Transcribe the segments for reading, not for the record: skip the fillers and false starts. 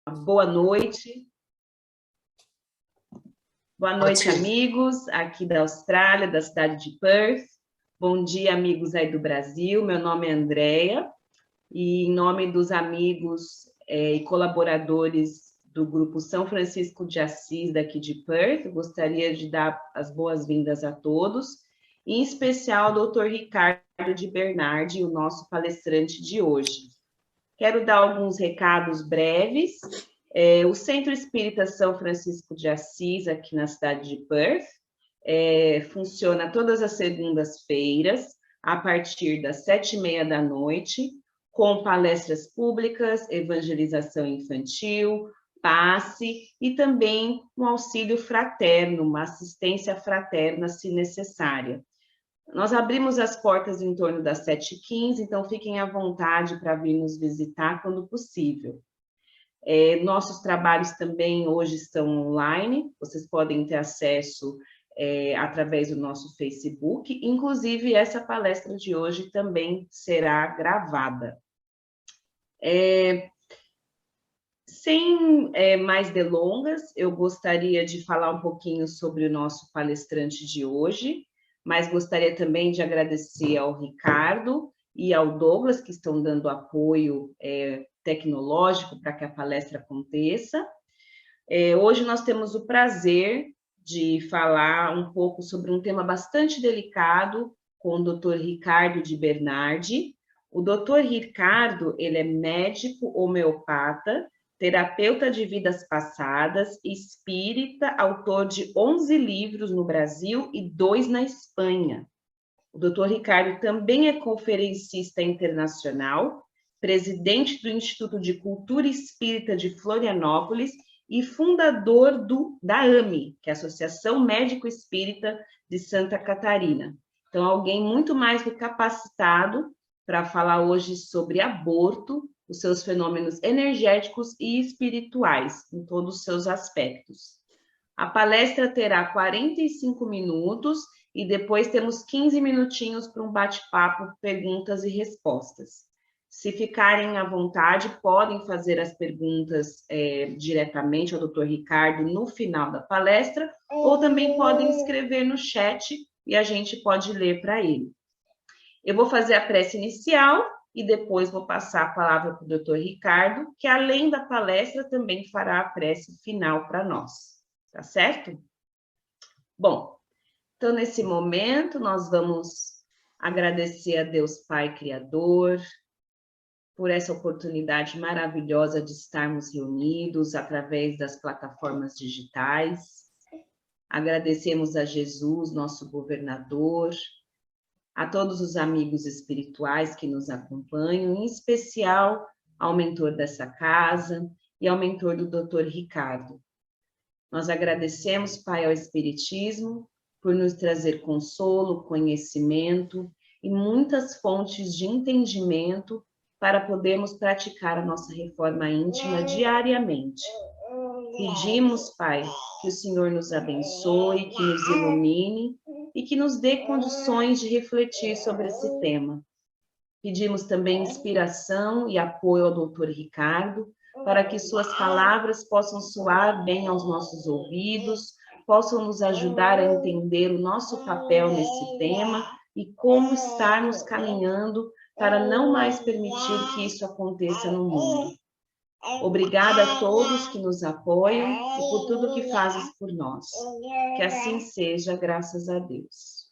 Boa noite. Boa noite, amigos, aqui da Austrália, da cidade de Perth. Bom dia, amigos aí do Brasil. Meu nome é Andréia e, em nome dos amigos e colaboradores do Grupo São Francisco de Assis, daqui de Perth, gostaria de dar as boas-vindas a todos, em especial ao Dr. Ricardo de Bernardi, o nosso palestrante de hoje. Quero dar alguns recados breves. O Centro Espírita São Francisco de Assis, aqui na cidade de Perth, funciona todas as segundas-feiras, a partir das 7h30 da noite, com palestras públicas, evangelização infantil, passe e também um auxílio fraterno, uma assistência fraterna, se necessária. Nós abrimos as portas em torno das 7h15, então fiquem à vontade para vir nos visitar quando possível. Nossos trabalhos também hoje estão online, vocês podem ter acesso através do nosso Facebook, inclusive essa palestra de hoje também será gravada. Sem mais delongas, eu gostaria de falar um pouquinho sobre o nosso palestrante de hoje, mas gostaria também de agradecer ao Ricardo e ao Douglas, que estão dando apoio tecnológico para que a palestra aconteça. Hoje nós temos o prazer de falar um pouco sobre um tema bastante delicado com o Dr. Ricardo de Bernardi. O Dr. Ricardo, ele é médico homeopata, terapeuta de vidas passadas, espírita, autor de 11 livros no Brasil e 2 na Espanha. O Dr. Ricardo também é conferencista internacional, presidente do Instituto de Cultura Espírita de Florianópolis e fundador da AME, que é a Associação Médico Espírita de Santa Catarina. Então, alguém muito mais que capacitado para falar hoje sobre aborto, os seus fenômenos energéticos e espirituais, em todos os seus aspectos. A palestra terá 45 minutos e depois temos 15 minutinhos para um bate-papo, perguntas e respostas. Se ficarem à vontade, podem fazer as perguntas diretamente ao Dr. Ricardo no final da palestra, ou também podem escrever no chat e a gente pode ler para ele. Eu vou fazer a prece inicial e depois vou passar a palavra para o Dr. Ricardo, que além da palestra também fará a prece final para nós. Tá certo? Bom, então nesse momento nós vamos agradecer a Deus Pai Criador por essa oportunidade maravilhosa de estarmos reunidos através das plataformas digitais. Agradecemos a Jesus, nosso governador, a todos os amigos espirituais que nos acompanham, em especial ao mentor dessa casa e ao mentor do Dr. Ricardo. Nós agradecemos, Pai, ao Espiritismo, por nos trazer consolo, conhecimento e muitas fontes de entendimento para podermos praticar a nossa reforma íntima diariamente. Pedimos, Pai, que o Senhor nos abençoe, que nos ilumine e que nos dê condições de refletir sobre esse tema. Pedimos também inspiração e apoio ao Dr. Ricardo, para que suas palavras possam soar bem aos nossos ouvidos, possam nos ajudar a entender o nosso papel nesse tema e como estarmos caminhando para não mais permitir que isso aconteça no mundo. Obrigada a todos que nos apoiam e por tudo que fazes por nós. Que assim seja, graças a Deus.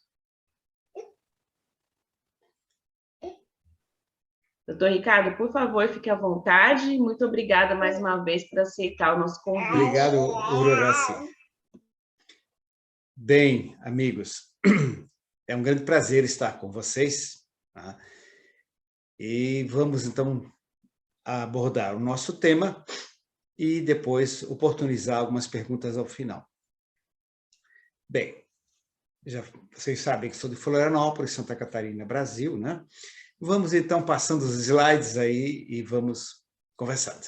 Doutor Ricardo, por favor, fique à vontade. Muito obrigada mais uma vez por aceitar o nosso convite. Obrigado, Ururaci. Bem, amigos, é um grande prazer estar com vocês. Tá? E vamos, então, abordar o nosso tema e depois oportunizar algumas perguntas ao final. Bem, vocês sabem que sou de Florianópolis, Santa Catarina, Brasil, né? Vamos, então, passando os slides aí e vamos conversando.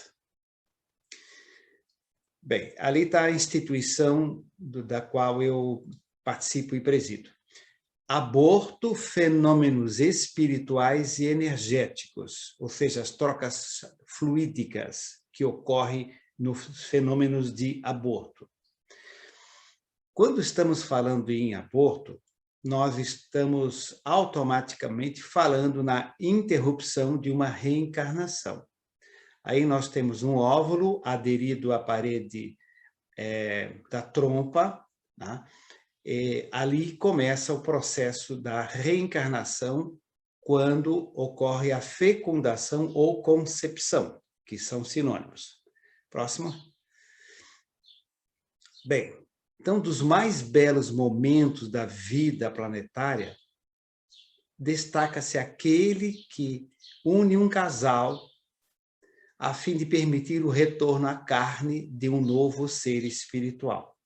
Bem, ali está a instituição da qual eu participo e presido. Aborto, fenômenos espirituais e energéticos, ou seja, as trocas fluídicas que ocorrem nos fenômenos de aborto. Quando estamos falando em aborto, nós estamos automaticamente falando na interrupção de uma reencarnação. Aí nós temos um óvulo aderido à parede da trompa, né? E ali começa o processo da reencarnação quando ocorre a fecundação ou concepção, que são sinônimos. Próximo. Bem, então, dos mais belos momentos da vida planetária, destaca-se aquele que une um casal a fim de permitir o retorno à carne de um novo ser espiritual.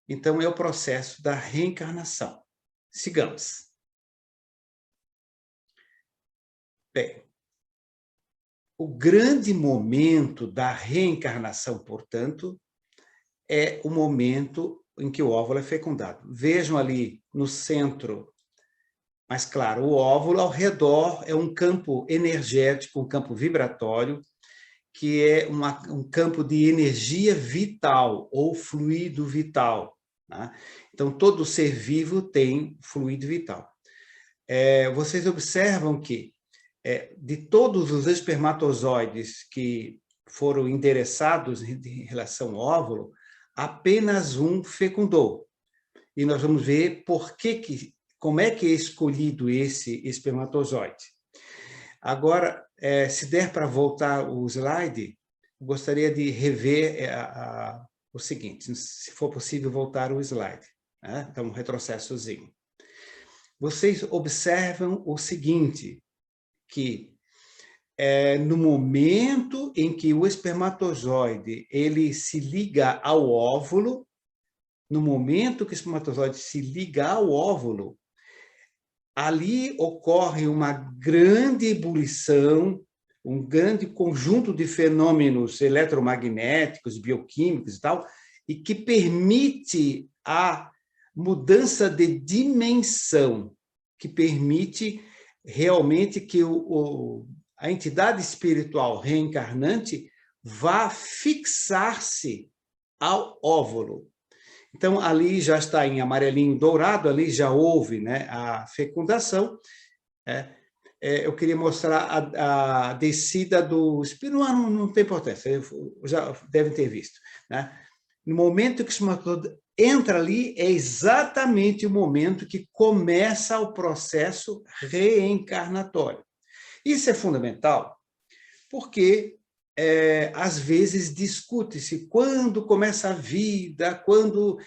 Então, é o processo da reencarnação. Sigamos. Bem, o grande momento da reencarnação, portanto, é o momento em que o óvulo é fecundado. Vejam ali no centro, mas claro, o óvulo ao redor é um campo energético, um campo vibratório, que é um campo de energia vital ou fluido vital. Né? Então, todo ser vivo tem fluido vital. Vocês observam que de todos os espermatozoides que foram endereçados em relação ao óvulo, apenas um fecundou. E nós vamos ver como é que é escolhido esse espermatozoide. Agora, se der para voltar o slide, gostaria de rever o seguinte, se for possível voltar o slide. Né? Então, um retrocessozinho. Vocês observam o seguinte, que no momento em que o espermatozoide ele se liga ao óvulo, no momento que o espermatozoide se liga ao óvulo, ali ocorre uma grande ebulição, um grande conjunto de fenômenos eletromagnéticos, bioquímicos e tal, e que permite a mudança de dimensão, que permite realmente que a entidade espiritual reencarnante vá fixar-se ao óvulo. Então, ali já está em amarelinho dourado, ali já houve, né, a fecundação. Eu queria mostrar a descida do espírito, não tem importância, já devem ter visto. Né? No momento que o espermatozoide entra ali, é exatamente o momento que começa o processo reencarnatório. Isso é fundamental, porque às vezes discute-se quando começa a vida, quando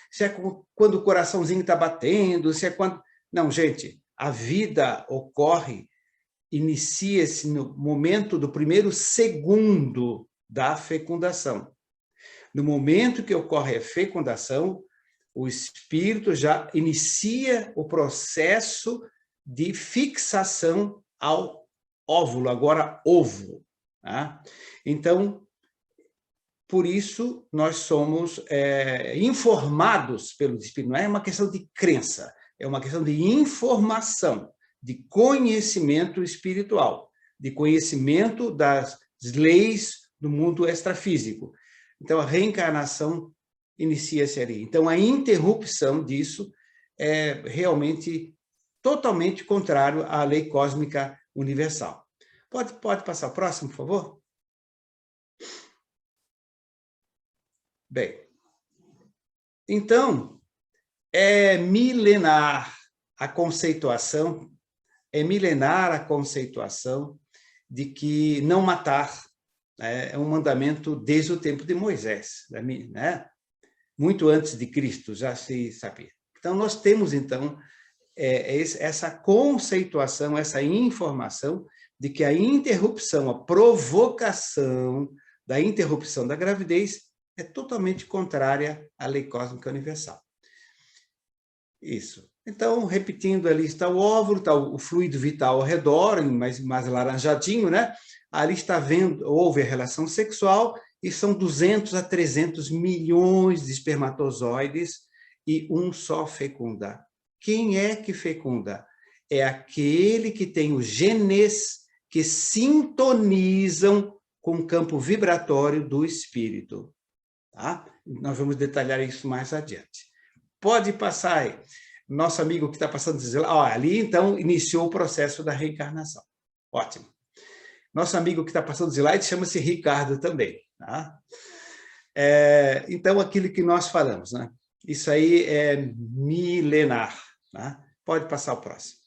o coraçãozinho está batendo, se é quando... Não, gente, a vida ocorre, inicia-se no momento do primeiro segundo da fecundação. No momento que ocorre a fecundação, o espírito já inicia o processo de fixação ao óvulo, agora ovo. Tá? Então, por isso, nós somos informados pelo espírito. Não é uma questão de crença, é uma questão de informação, de conhecimento espiritual, de conhecimento das leis do mundo extrafísico. Então, a reencarnação inicia-se ali. Então, a interrupção disso é realmente totalmente contrário à lei cósmica universal. Pode passar o próximo, por favor? Bem, então, é milenar a conceituação de que não matar é um mandamento desde o tempo de Moisés, né? Muito antes de Cristo, já se sabia. Então, nós temos, então, essa conceituação, essa informação de que a interrupção, a provocação da interrupção da gravidez é totalmente contrária à lei cósmica universal. Isso. Então, repetindo, ali está o óvulo, está o fluido vital ao redor, mais laranjadinho, né? Ali está houve a relação sexual e são 200 a 300 milhões de espermatozoides e um só fecunda. Quem é que fecunda? É aquele que tem os genes que sintonizam com o campo vibratório do espírito. Tá? Nós vamos detalhar isso mais adiante. Pode passar aí. Nosso amigo que está passando dizer, ali então iniciou o processo da reencarnação. Ótimo. Nosso amigo que está passando o slide chama-se Ricardo também. Tá? Então, aquilo que nós falamos, né? Isso aí é milenar. Tá? Pode passar o próximo.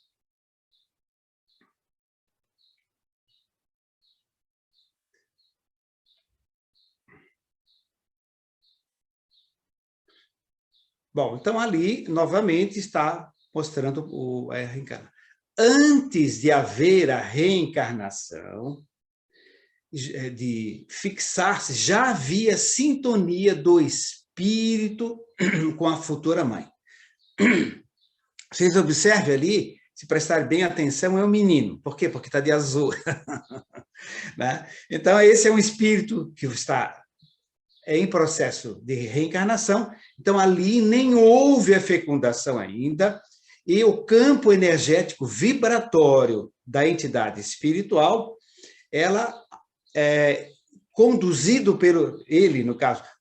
Bom, então ali, novamente, está mostrando a reencarnação. Antes de haver a reencarnação, de fixar-se, já havia sintonia do espírito com a futura mãe. Vocês observem ali, se prestarem bem atenção, é um menino. Por quê? Porque está de azul. Né? Então, esse é um espírito que está em processo de reencarnação. Então, ali nem houve a fecundação ainda, e o campo energético vibratório da entidade espiritual, ela conduzido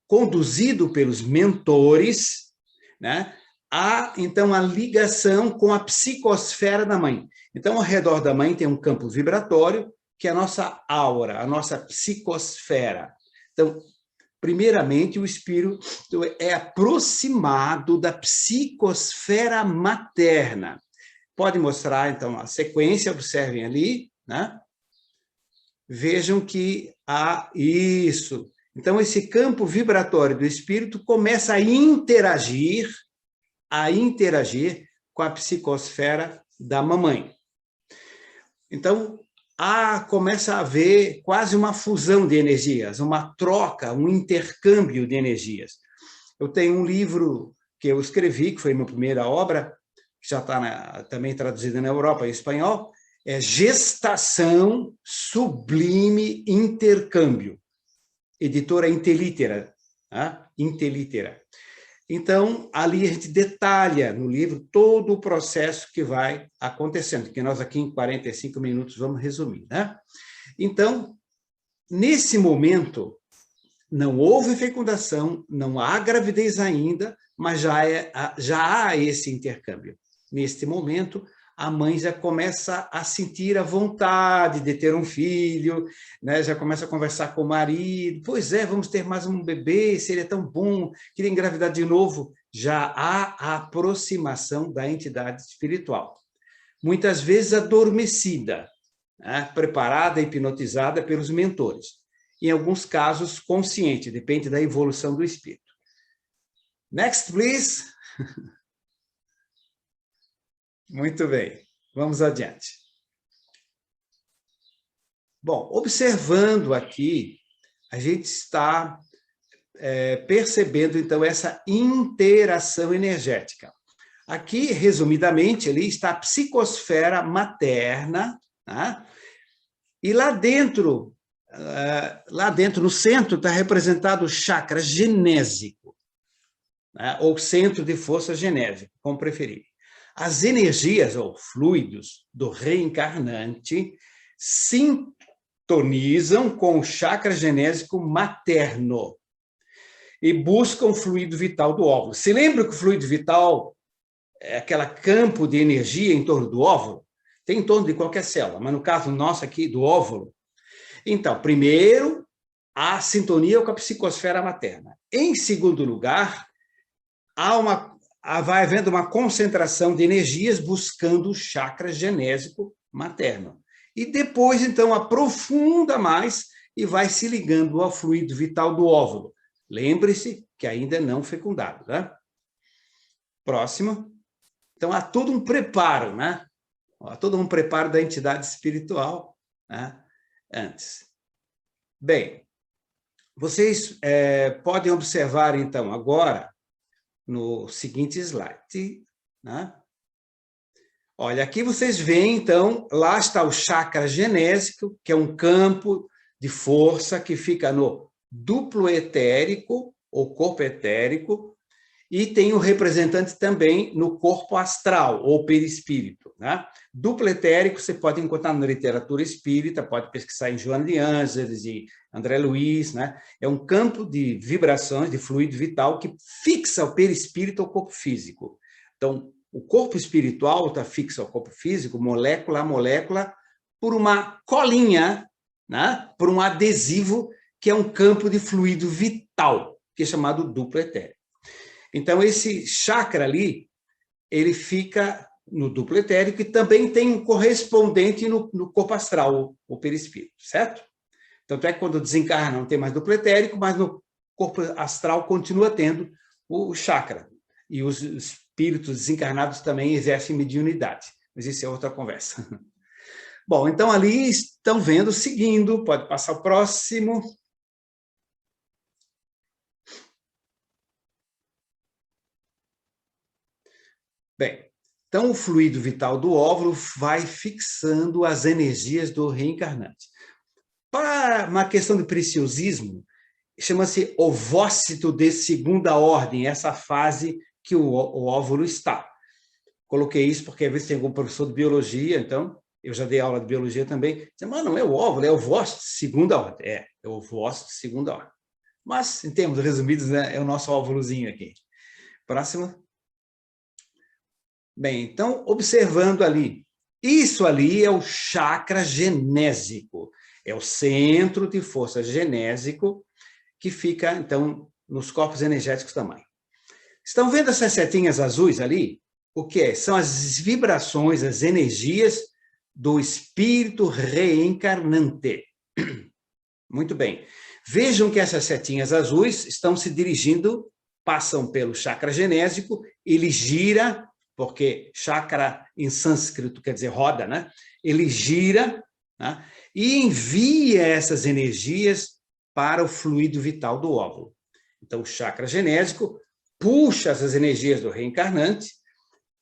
conduzido pelos mentores, né? Há, então, a ligação com a psicosfera da mãe. Então, ao redor da mãe tem um campo vibratório, que é a nossa aura, a nossa psicosfera. Então, primeiramente, o espírito é aproximado da psicosfera materna. Pode mostrar, então, a sequência, observem ali, né? Vejam que há isso. Então, esse campo vibratório do espírito começa a interagir com a psicosfera da mamãe. Então, começa a haver quase uma fusão de energias, uma troca, um intercâmbio de energias. Eu tenho um livro que eu escrevi, que foi minha primeira obra, que já está também traduzida na Europa em espanhol, é Gestação Sublime Intercâmbio, editora Intelitera. Tá? Intelitera. Então, ali a gente detalha no livro todo o processo que vai acontecendo, que nós aqui em 45 minutos vamos resumir. Né? Então, nesse momento, não houve fecundação, não há gravidez ainda, mas já há esse intercâmbio. Neste momento, a mãe já começa a sentir a vontade de ter um filho, né? Já começa a conversar com o marido, pois é, vamos ter mais um bebê, seria tão bom, queria engravidar de novo. Já há a aproximação da entidade espiritual. Muitas vezes adormecida, né? Preparada, hipnotizada pelos mentores. Em alguns casos, consciente, depende da evolução do espírito. Next, please. Muito bem, vamos adiante. Bom, observando aqui, a gente está percebendo, então, essa interação energética. Aqui, resumidamente, ali está a psicosfera materna, tá? E lá dentro, no centro, está representado o chakra genésico, né? Ou centro de força genésica, como preferir. As energias ou fluidos do reencarnante sintonizam com o chakra genésico materno e buscam o fluido vital do óvulo. Se lembra que o fluido vital é aquele campo de energia em torno do óvulo? Tem em torno de qualquer célula, mas no caso nosso aqui, do óvulo. Então, primeiro, a sintonia com a psicosfera materna. Em segundo lugar, vai havendo uma concentração de energias buscando o chakra genésico materno. E depois, então, aprofunda mais e vai se ligando ao fluido vital do óvulo. Lembre-se que ainda não fecundado, né? Próximo. Então, há todo um preparo, né? Há todo um preparo da entidade espiritual, né? Antes. Bem, vocês podem observar, então, agora, no seguinte slide, né? Olha, aqui vocês veem, então, lá está o chakra genésico, que é um campo de força que fica no duplo etérico, ou corpo etérico, E tem o representante também no corpo astral, ou perispírito, né? Duplo etérico você pode encontrar na literatura espírita, pode pesquisar em Joana de Ângeles e André Luiz, né? É um campo de vibrações, de fluido vital, que fixa o perispírito ao corpo físico. Então, o corpo espiritual está fixo ao corpo físico, molécula a molécula, por uma colinha, né? Por um adesivo, que é um campo de fluido vital, que é chamado duplo etérico. Então, esse chakra ali, ele fica no duplo etérico e também tem um correspondente no corpo astral, o perispírito, certo? Tanto é que quando desencarna não tem mais duplo etérico, mas no corpo astral continua tendo o chakra. E os espíritos desencarnados também exercem mediunidade. Mas isso é outra conversa. Bom, então ali estão vendo, seguindo, pode passar o próximo. Bem, então o fluido vital do óvulo vai fixando as energias do reencarnante. Para uma questão de preciosismo, chama-se ovócito de segunda ordem, essa fase que o óvulo está. Coloquei isso porque às vezes tem algum professor de biologia, então eu já dei aula de biologia também, mas não é o óvulo, é o ovócito de segunda ordem. É o ovócito de segunda ordem. Mas, em termos resumidos, né, é o nosso óvulozinho aqui. Próximo. Bem, então, observando ali, isso ali é o chakra genésico, é o centro de força genésico que fica, então, nos corpos energéticos também. Estão vendo essas setinhas azuis ali? O que é? São as vibrações, as energias do espírito reencarnante. Muito bem. Vejam que essas setinhas azuis estão se dirigindo, passam pelo chakra genésico, ele gira, porque chakra em sânscrito quer dizer roda, né? Ele gira, né? E envia essas energias para o fluido vital do óvulo. Então, o chakra genésico puxa essas energias do reencarnante,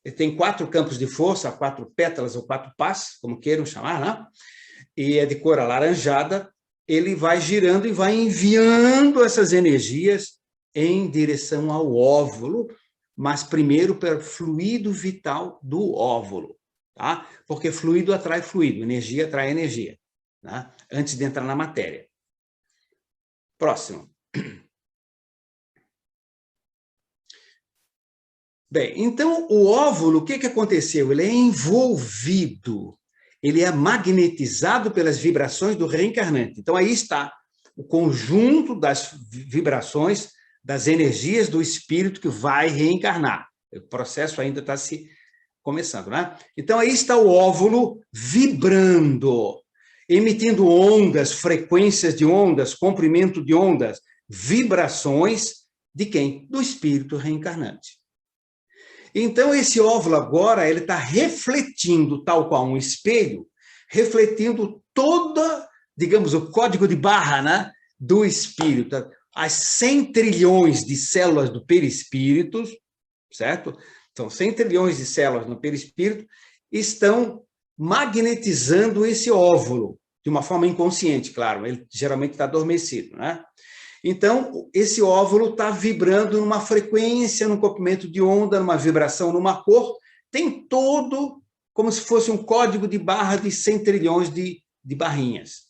ele tem 4 campos de força, 4 pétalas ou 4 pás, como queiram chamar, né? E é de cor alaranjada, ele vai girando e vai enviando essas energias em direção ao óvulo, mas primeiro para o fluido vital do óvulo, tá? Porque fluido atrai fluido, energia atrai energia, tá? Antes de entrar na matéria. Próximo. Bem, então o óvulo, o que aconteceu? Ele é envolvido, ele é magnetizado pelas vibrações do reencarnante. Então aí está o conjunto das vibrações, das energias do espírito que vai reencarnar. O processo ainda está se começando, né? Então aí está o óvulo vibrando, emitindo ondas, frequências de ondas, comprimento de ondas, vibrações de quem? Do espírito reencarnante. Então, esse óvulo agora, ele está refletindo, tal qual um espelho, refletindo toda, digamos, o código de barra, né, do espírito. As 100 trilhões de células do perispírito, certo? Então, 100 trilhões de células no perispírito estão magnetizando esse óvulo, de uma forma inconsciente, claro, ele geralmente está adormecido, né? Então, esse óvulo está vibrando numa frequência, num comprimento de onda, numa vibração, numa cor, tem todo como se fosse um código de barra de 100 trilhões de barrinhas.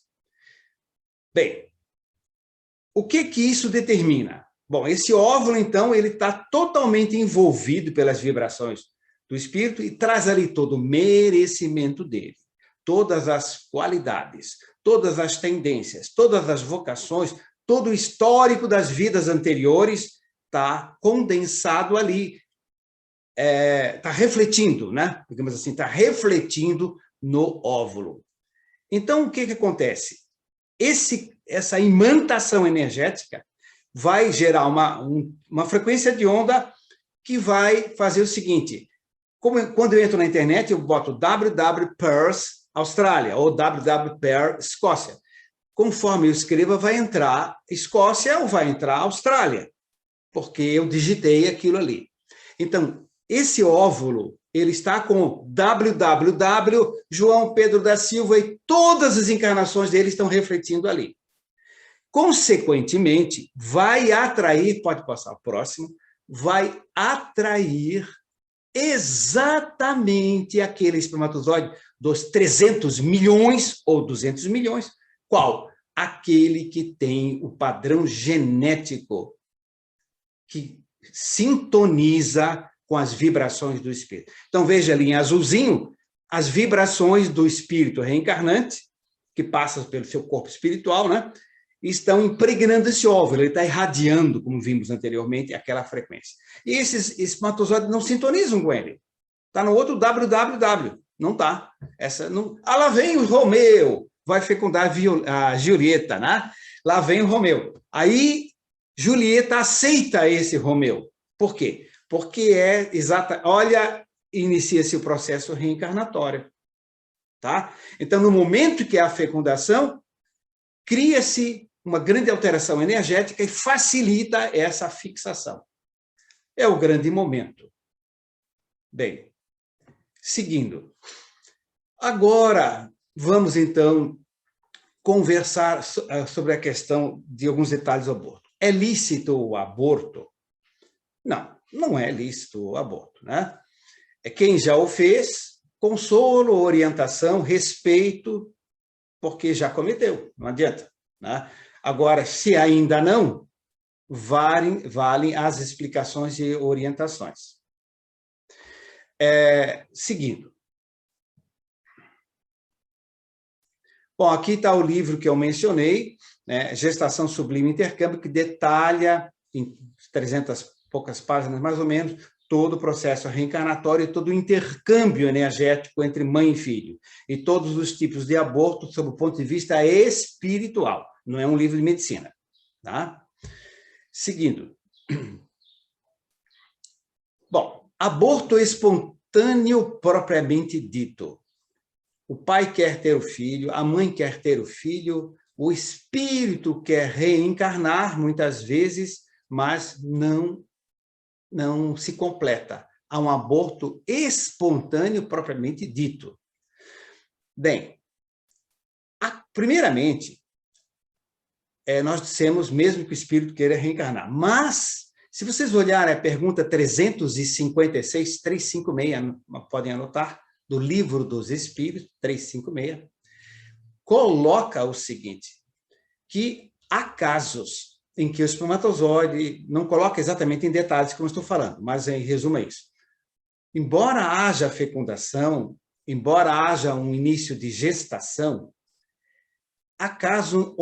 Bem, o que isso determina? Bom, esse óvulo, então, ele está totalmente envolvido pelas vibrações do espírito e traz ali todo o merecimento dele, todas as qualidades, todas as tendências, todas as vocações, todo o histórico das vidas anteriores está condensado ali, está refletindo, né? Digamos assim, está refletindo no óvulo. Então, o que acontece? Essa imantação energética vai gerar uma frequência de onda que vai fazer o seguinte, quando eu entro na internet, eu boto www.pairs Austrália ou www.pair Escócia. Conforme eu escreva, vai entrar Escócia ou vai entrar Austrália, porque eu digitei aquilo ali. Então, esse óvulo, ele está com www, João Pedro da Silva, e todas as encarnações dele estão refletindo ali. Consequentemente, vai atrair, pode passar o próximo, vai atrair exatamente aquele espermatozoide dos 300 milhões ou 200 milhões. Qual? Aquele que tem o padrão genético que sintoniza com as vibrações do espírito. Então, veja ali em azulzinho, as vibrações do espírito reencarnante, que passam pelo seu corpo espiritual, né? Estão impregnando esse óvulo, ele está irradiando, como vimos anteriormente, aquela frequência. E esses espermatozoides não sintonizam com ele. Está no outro www. Não está. Lá vem o Romeu, vai fecundar a Julieta, né? Lá vem o Romeu. Aí, Julieta aceita esse Romeu. Por quê? Porque inicia-se o processo reencarnatório. Tá? Então, no momento que há a fecundação, cria-se uma grande alteração energética e facilita essa fixação. É o grande momento. Bem, seguindo. Agora, vamos, então, conversar sobre a questão de alguns detalhes do aborto. É lícito o aborto? Não, não é lícito o aborto, né? É quem já o fez, consolo, orientação, respeito, porque já cometeu, não adianta, né? Agora, se ainda não, valem as explicações e orientações. Seguindo. Bom, aqui está o livro que eu mencionei, né, Gestação Sublime Intercâmbio, que detalha, em 300 e poucas páginas mais ou menos, todo o processo reencarnatório e todo o intercâmbio energético entre mãe e filho, e todos os tipos de aborto sob o ponto de vista espiritual. Não é um livro de medicina. Tá? Seguindo. Bom, aborto espontâneo propriamente dito. O pai quer ter o filho, a mãe quer ter o filho, o espírito quer reencarnar, muitas vezes, mas não se completa. Há um aborto espontâneo propriamente dito. Bem, primeiramente, nós dissemos mesmo que o espírito queira reencarnar, mas, se vocês olharem a pergunta 356, 356, podem anotar, do Livro dos Espíritos, 356, coloca o seguinte, que há casos em que o espermatozoide, não coloca exatamente em detalhes como estou falando, mas em resumo é isso. Embora haja fecundação, embora haja um início de gestação, há casos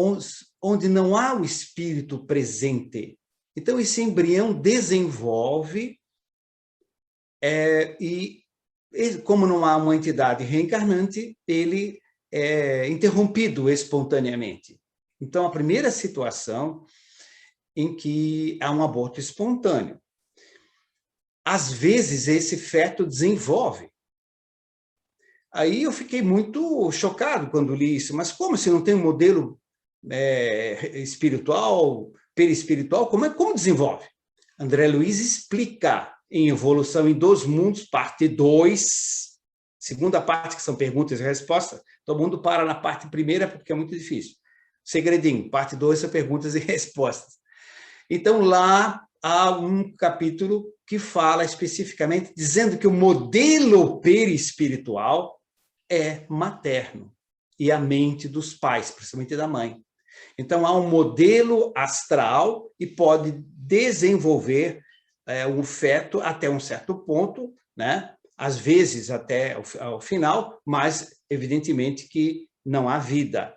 onde não há o espírito presente. Então, esse embrião desenvolve e, como não há uma entidade reencarnante, ele é interrompido espontaneamente. Então, a primeira situação em que há um aborto espontâneo. Às vezes, esse feto desenvolve. Aí eu fiquei muito chocado quando li isso. Mas como se não tem um modelo espiritual, perispiritual? Como desenvolve? André Luiz explica em Evolução em Dois Mundos, parte 2, segunda parte, que são perguntas e respostas. Todo mundo para na parte primeira porque é muito difícil. Segredinho, parte 2 são perguntas e respostas. Então, lá há um capítulo que fala especificamente, dizendo que o modelo perispiritual é materno e a mente dos pais, principalmente da mãe. Então, há um modelo astral e pode desenvolver um feto até um certo ponto, né? Às vezes até ao final, mas evidentemente que não há vida,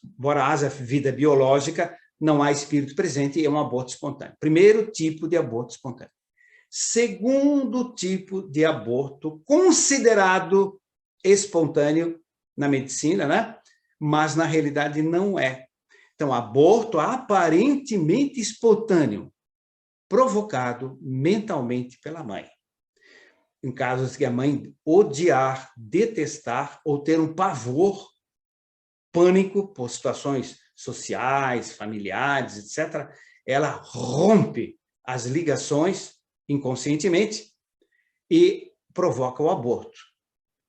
embora haja vida biológica, não há espírito presente e é um aborto espontâneo. Primeiro tipo de aborto espontâneo. Segundo tipo de aborto considerado espontâneo na medicina, né? Mas na realidade não é. Então, aborto aparentemente espontâneo, provocado mentalmente pela mãe. Em casos que a mãe odiar, detestar ou ter um pavor, pânico por situações sociais, familiares, etc., ela rompe as ligações inconscientemente e provoca o aborto.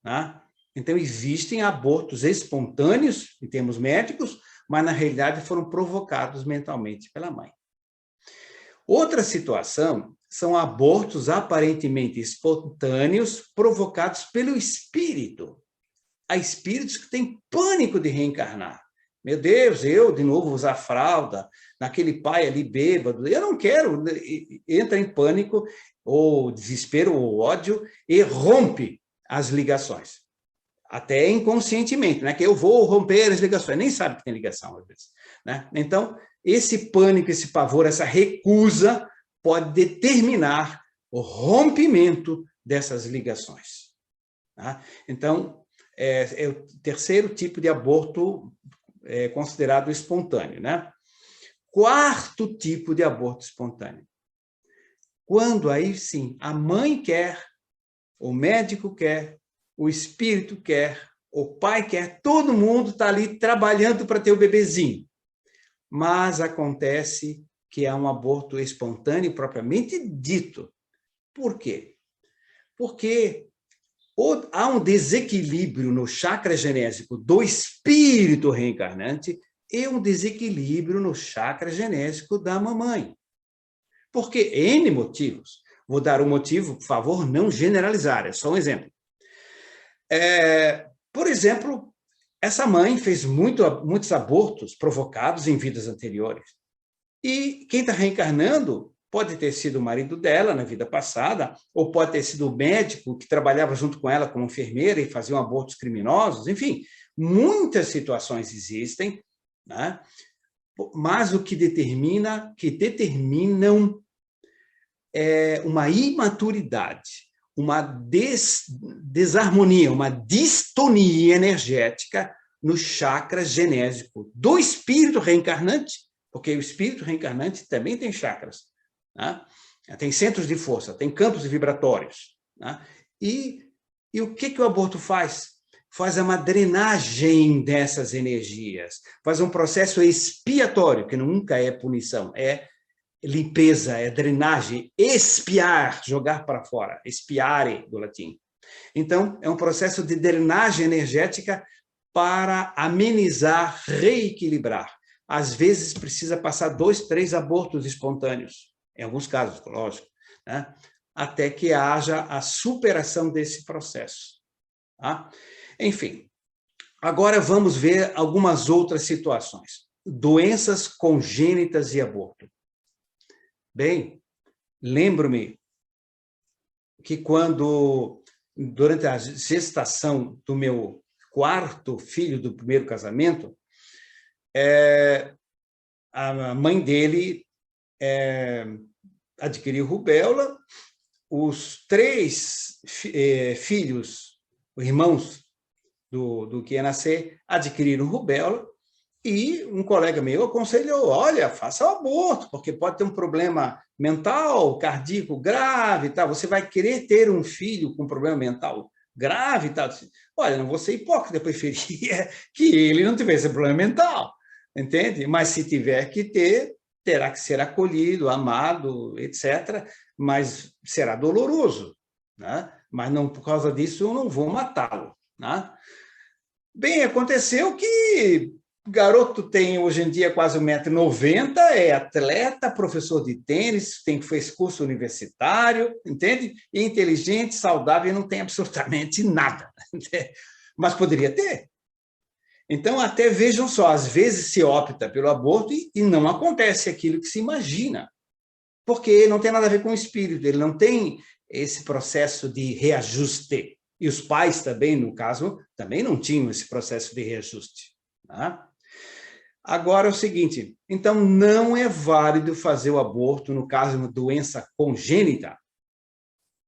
Né? Então, existem abortos espontâneos, em termos médicos, mas, na realidade, foram provocados mentalmente pela mãe. Outra situação são abortos aparentemente espontâneos provocados pelo espírito. Há espíritos que têm pânico de reencarnar. Meu Deus, eu de novo usar fralda, naquele pai ali bêbado, eu não quero, entra em pânico, ou desespero, ou ódio, e rompe as ligações. Até inconscientemente, né? Que eu vou romper as ligações, nem sabe que tem ligação às vezes, né? Então, esse pânico, esse pavor, essa recusa pode determinar o rompimento dessas ligações. Tá? Então, é o terceiro tipo de aborto considerado espontâneo, né? Quarto tipo de aborto espontâneo. Quando aí sim, a mãe quer, o médico quer, o espírito quer, o pai quer, todo mundo está ali trabalhando para ter o bebezinho. Mas acontece que é um aborto espontâneo propriamente dito. Por quê? Porque há um desequilíbrio no chakra genésico do espírito reencarnante e um desequilíbrio no chakra genésico da mamãe. Por quê? N motivos. Vou dar um motivo, por favor, não generalizar, é só um exemplo. Por exemplo, essa mãe fez muitos abortos provocados em vidas anteriores. E quem está reencarnando pode ter sido o marido dela na vida passada, ou pode ter sido o médico que trabalhava junto com ela como enfermeira e faziam abortos criminosos. Enfim, muitas situações existem, né? Mas o que determinam é uma imaturidade, uma desarmonia, uma distonia energética no chakra genésico do espírito reencarnante, porque o espírito reencarnante também tem chakras, né? Tem centros de força, tem campos vibratórios, né? E o que o aborto faz? Faz uma drenagem dessas energias, faz um processo expiatório, que nunca é punição, é limpeza, é drenagem, expiar, jogar para fora, expiare do latim. Então, é um processo de drenagem energética para amenizar, reequilibrar. Às vezes, precisa passar 2, 3 abortos espontâneos, em alguns casos, lógico, né? Até que haja a superação desse processo. Tá? Enfim, agora vamos ver algumas outras situações. Doenças congênitas e aborto. Bem, lembro-me que durante a gestação do meu quarto filho do primeiro casamento, a mãe dele adquiriu rubéola, os 3 filhos, irmãos do que ia nascer, adquiriram rubéola, e um colega meu aconselhou, olha, faça o aborto, porque pode ter um problema mental, cardíaco grave, tá? Você vai querer ter um filho com problema mental grave, tá? Olha, não vou ser hipócrita, eu preferia que ele não tivesse problema mental, entende? Mas se tiver que ter, terá que ser acolhido, amado, etc., mas será doloroso, né? Mas não, por causa disso eu não vou matá-lo, né? Bem, aconteceu que o garoto tem, hoje em dia, quase 1,90 m, é atleta, professor de tênis, fez curso universitário, entende? E inteligente, saudável, e não tem absolutamente nada. Mas poderia ter. Então, até vejam só, às vezes se opta pelo aborto e não acontece aquilo que se imagina, porque não tem nada a ver com o espírito, ele não tem esse processo de reajuste. E os pais também, no caso, também não tinham esse processo de reajuste. Tá? Agora é o seguinte, então não é válido fazer o aborto no caso de uma doença congênita?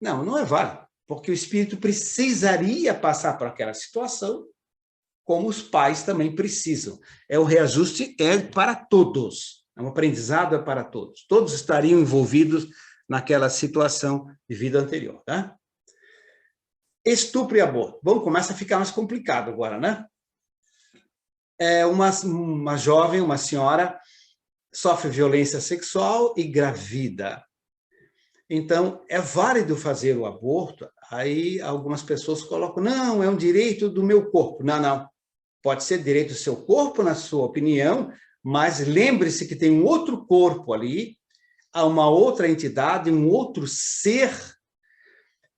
Não, não é válido, porque o espírito precisaria passar por aquela situação, como os pais também precisam. O reajuste é para todos, é um aprendizado para todos. Todos estariam envolvidos naquela situação de vida anterior, tá? Estupro e aborto. Bom, começa a ficar mais complicado agora, né? Uma jovem, uma senhora, sofre violência sexual e gravida. Então, é válido fazer o aborto? Aí algumas pessoas colocam, não, é um direito do meu corpo. Não, não. Pode ser direito do seu corpo, na sua opinião, mas lembre-se que tem um outro corpo ali, a uma outra entidade, um outro ser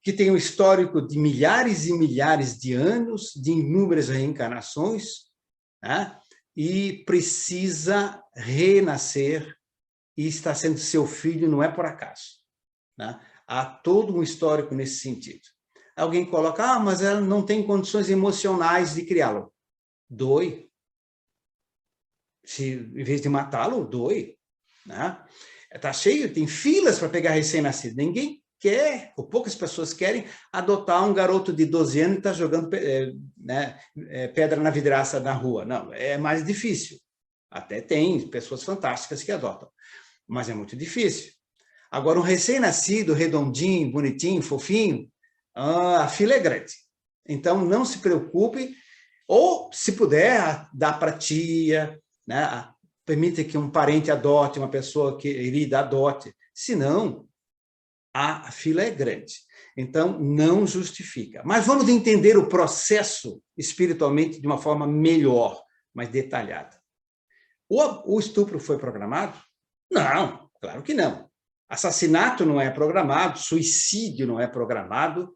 que tem um histórico de milhares e milhares de anos, de inúmeras reencarnações, né? E precisa renascer, e está sendo seu filho, não é por acaso, né? Há todo um histórico nesse sentido. Alguém coloca, mas ela não tem condições emocionais de criá-lo. Doe. Se, em vez de matá-lo, doe. Né? Está cheio, tem filas para pegar recém-nascido. Ninguém quer, ou poucas pessoas querem, adotar um garoto de 12 anos e estar jogando pedra na vidraça na rua. Não, é mais difícil. Até tem pessoas fantásticas que adotam, mas é muito difícil. Agora, um recém-nascido, redondinho, bonitinho, fofinho, a fila é grande. Então, não se preocupe, ou, se puder, dá para tia, né? Permita que um parente adote, uma pessoa querida adote. Se não, a fila é grande. Então, não justifica. Mas vamos entender o processo espiritualmente de uma forma melhor, mais detalhada. O estupro foi programado? Não, claro que não. Assassinato não é programado, suicídio não é programado,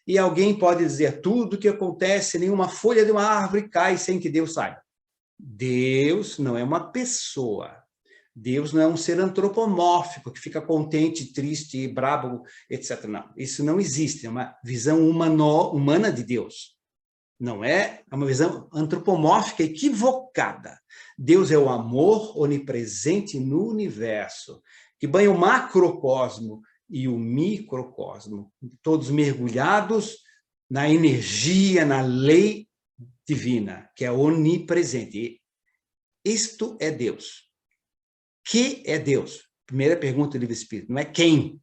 e alguém pode dizer tudo que acontece, nenhuma folha de uma árvore cai sem que Deus saiba. Deus não é uma pessoa. Deus não é um ser antropomórfico que fica contente, triste, brabo, etc. Não, isso não existe. É uma visão humana de Deus. Não é uma visão antropomórfica equivocada. Deus é o amor onipresente no universo, que banha o macrocosmo e o microcosmo, todos mergulhados na energia, na lei divina, que é onipresente. Isto é Deus. Que é Deus? Primeira pergunta do livro Espírito, não é quem,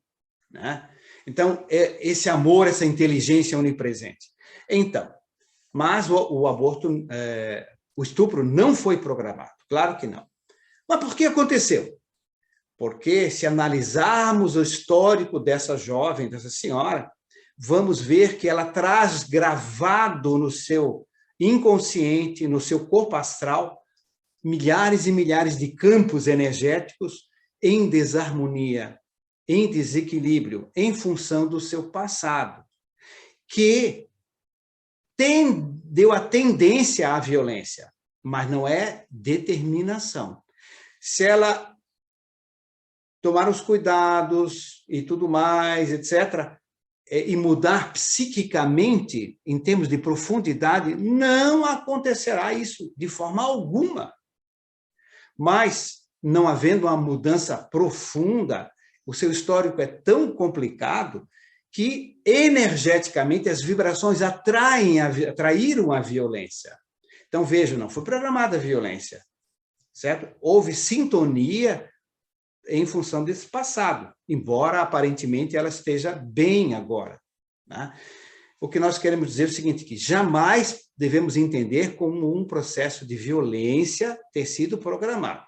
né? Então, esse amor, essa inteligência onipresente. Então, mas o aborto, o estupro não foi programado, claro que não. Mas por que aconteceu? Porque se analisarmos o histórico dessa jovem, dessa senhora, vamos ver que ela traz gravado no seu inconsciente, no seu corpo astral, milhares e milhares de campos energéticos em desarmonia, em desequilíbrio, em função do seu passado, que deu a tendência à violência, mas não é determinação. Se ela tomar os cuidados e tudo mais, etc., e mudar psiquicamente, em termos de profundidade, não acontecerá isso de forma alguma. Mas, não havendo uma mudança profunda, o seu histórico é tão complicado que, energeticamente, as vibrações atraíram a violência. Então, veja, não foi programada a violência, certo? Houve sintonia em função desse passado, embora, aparentemente, ela esteja bem agora, né? O que nós queremos dizer é o seguinte, que jamais devemos entender como um processo de violência ter sido programado.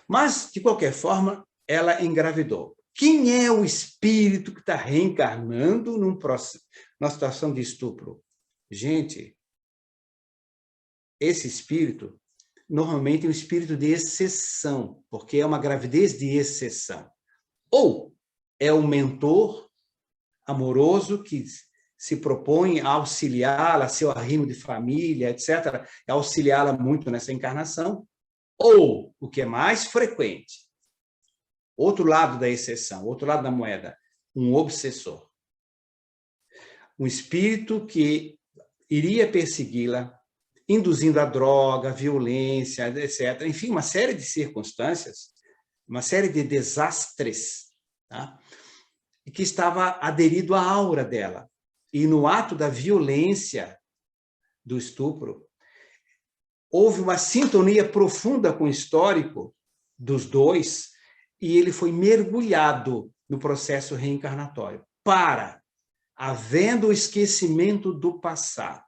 Mas, de qualquer forma, ela engravidou. Quem é o espírito que está reencarnando numa situação de estupro? Gente, esse espírito, normalmente é um espírito de exceção, porque é uma gravidez de exceção. Ou é um mentor amoroso que se propõe a auxiliá-la, seu arrimo de família, etc., auxiliá-la muito nessa encarnação, ou, o que é mais frequente, outro lado da exceção, outro lado da moeda, um obsessor. Um espírito que iria persegui-la, induzindo a droga, a violência, etc. Enfim, uma série de circunstâncias, uma série de desastres, tá? E que estava aderido à aura dela. E no ato da violência do estupro, houve uma sintonia profunda com o histórico dos dois, e ele foi mergulhado no processo reencarnatório, para, havendo o esquecimento do passado,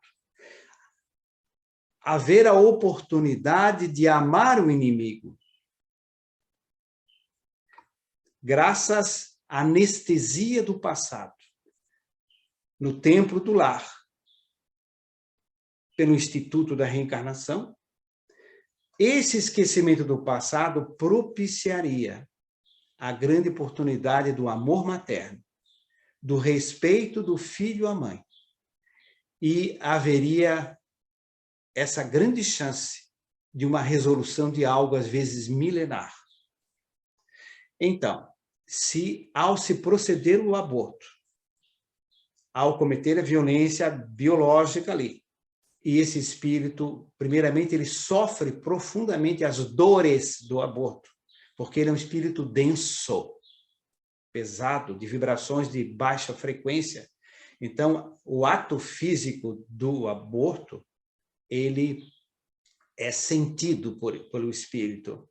haver a oportunidade de amar o inimigo, graças à anestesia do passado, no templo do lar, pelo Instituto da Reencarnação, esse esquecimento do passado propiciaria a grande oportunidade do amor materno, do respeito do filho à mãe. E haveria essa grande chance de uma resolução de algo, às vezes, milenar. Então, ao se proceder o aborto, ao cometer a violência biológica ali, e esse espírito, primeiramente, ele sofre profundamente as dores do aborto, porque ele é um espírito denso, pesado, de vibrações de baixa frequência. Então, o ato físico do aborto, ele é sentido pelo espírito.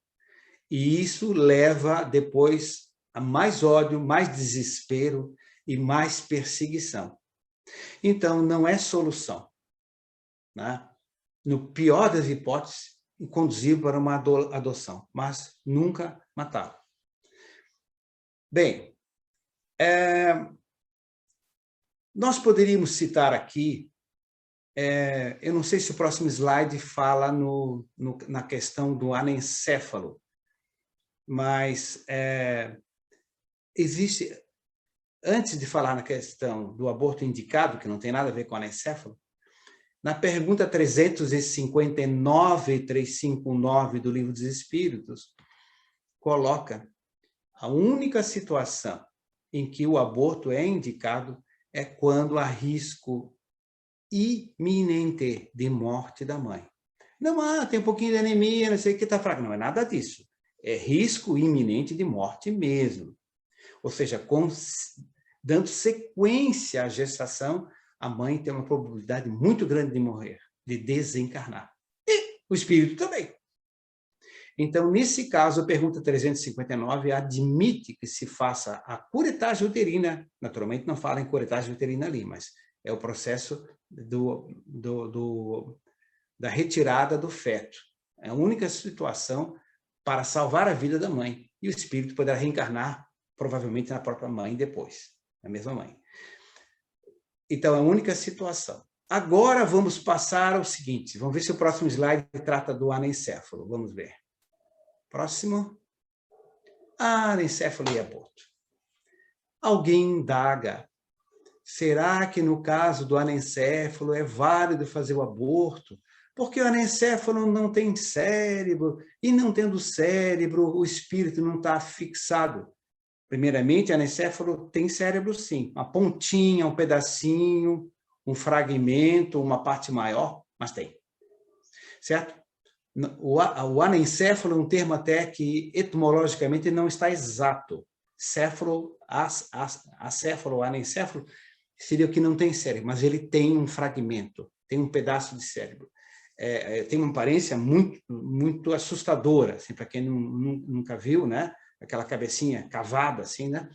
E isso leva depois a mais ódio, mais desespero e mais perseguição. Então, não é solução, né? No pior das hipóteses, conduzir para uma adoção, mas nunca matá-lo. Bem, nós poderíamos citar aqui, eu não sei se o próximo slide fala na questão do anencéfalo, mas existe, antes de falar na questão do aborto indicado, que não tem nada a ver com anencéfalo, na pergunta 359 e 359 do Livro dos Espíritos, coloca a única situação em que o aborto é indicado é quando há risco iminente de morte da mãe. Não, tem um pouquinho de anemia, não sei o que, está fraco. Não é nada disso. É risco iminente de morte mesmo. Ou seja, dando sequência à gestação, a mãe tem uma probabilidade muito grande de morrer, de desencarnar. E o espírito também. Então, nesse caso, a pergunta 359 admite que se faça a curetagem uterina. Naturalmente, não fala em curetagem uterina ali, mas é o processo da retirada do feto. É a única situação para salvar a vida da mãe. E o espírito poderá reencarnar, provavelmente, na própria mãe depois, na mesma mãe. Então, é a única situação. Agora, vamos passar ao seguinte. Vamos ver se o próximo slide trata do anencéfalo. Vamos ver. Próximo. Anencéfalo e aborto. Alguém indaga. Será que, no caso do anencéfalo, é válido fazer o aborto? Porque o anencéfalo não tem cérebro, e não tendo cérebro, o espírito não está fixado. Primeiramente, o anencéfalo tem cérebro, sim. Uma pontinha, um pedacinho, um fragmento, uma parte maior, mas tem. Certo? O anencéfalo é um termo até que, etimologicamente, não está exato. Céfalo, acéfalo, anencéfalo, seria o que não tem cérebro, mas ele tem um fragmento, tem um pedaço de cérebro. Tem uma aparência muito, muito assustadora, assim, para quem nunca viu, né? Aquela cabecinha cavada, assim, né?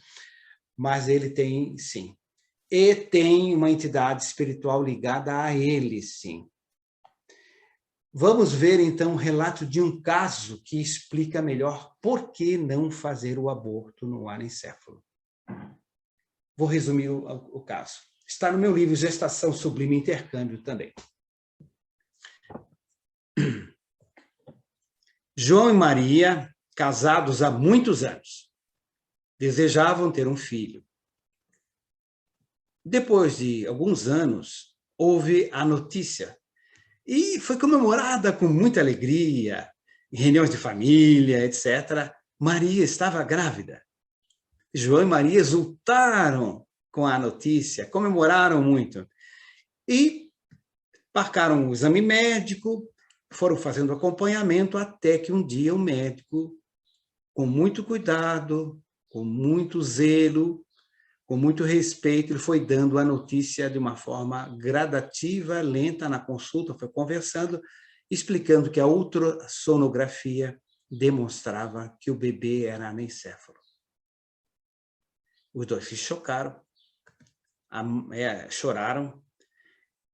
Mas ele tem, sim. E tem uma entidade espiritual ligada a ele, sim. Vamos ver, então, um relato de um caso que explica melhor por que não fazer o aborto no anencéfalo. Vou resumir o caso. Está no meu livro Gestação Sublime Intercâmbio também. João e Maria, casados há muitos anos, desejavam ter um filho. Depois de alguns anos, houve a notícia e foi comemorada com muita alegria, em reuniões de família, etc. Maria estava grávida. João e Maria exultaram com a notícia, comemoraram muito. E marcaram um exame médico, foram fazendo acompanhamento até que um dia o médico, com muito cuidado, com muito zelo, com muito respeito, ele foi dando a notícia de uma forma gradativa, lenta na consulta, foi conversando, explicando que a ultrassonografia demonstrava que o bebê era anencéfalo. Os dois se chocaram, choraram,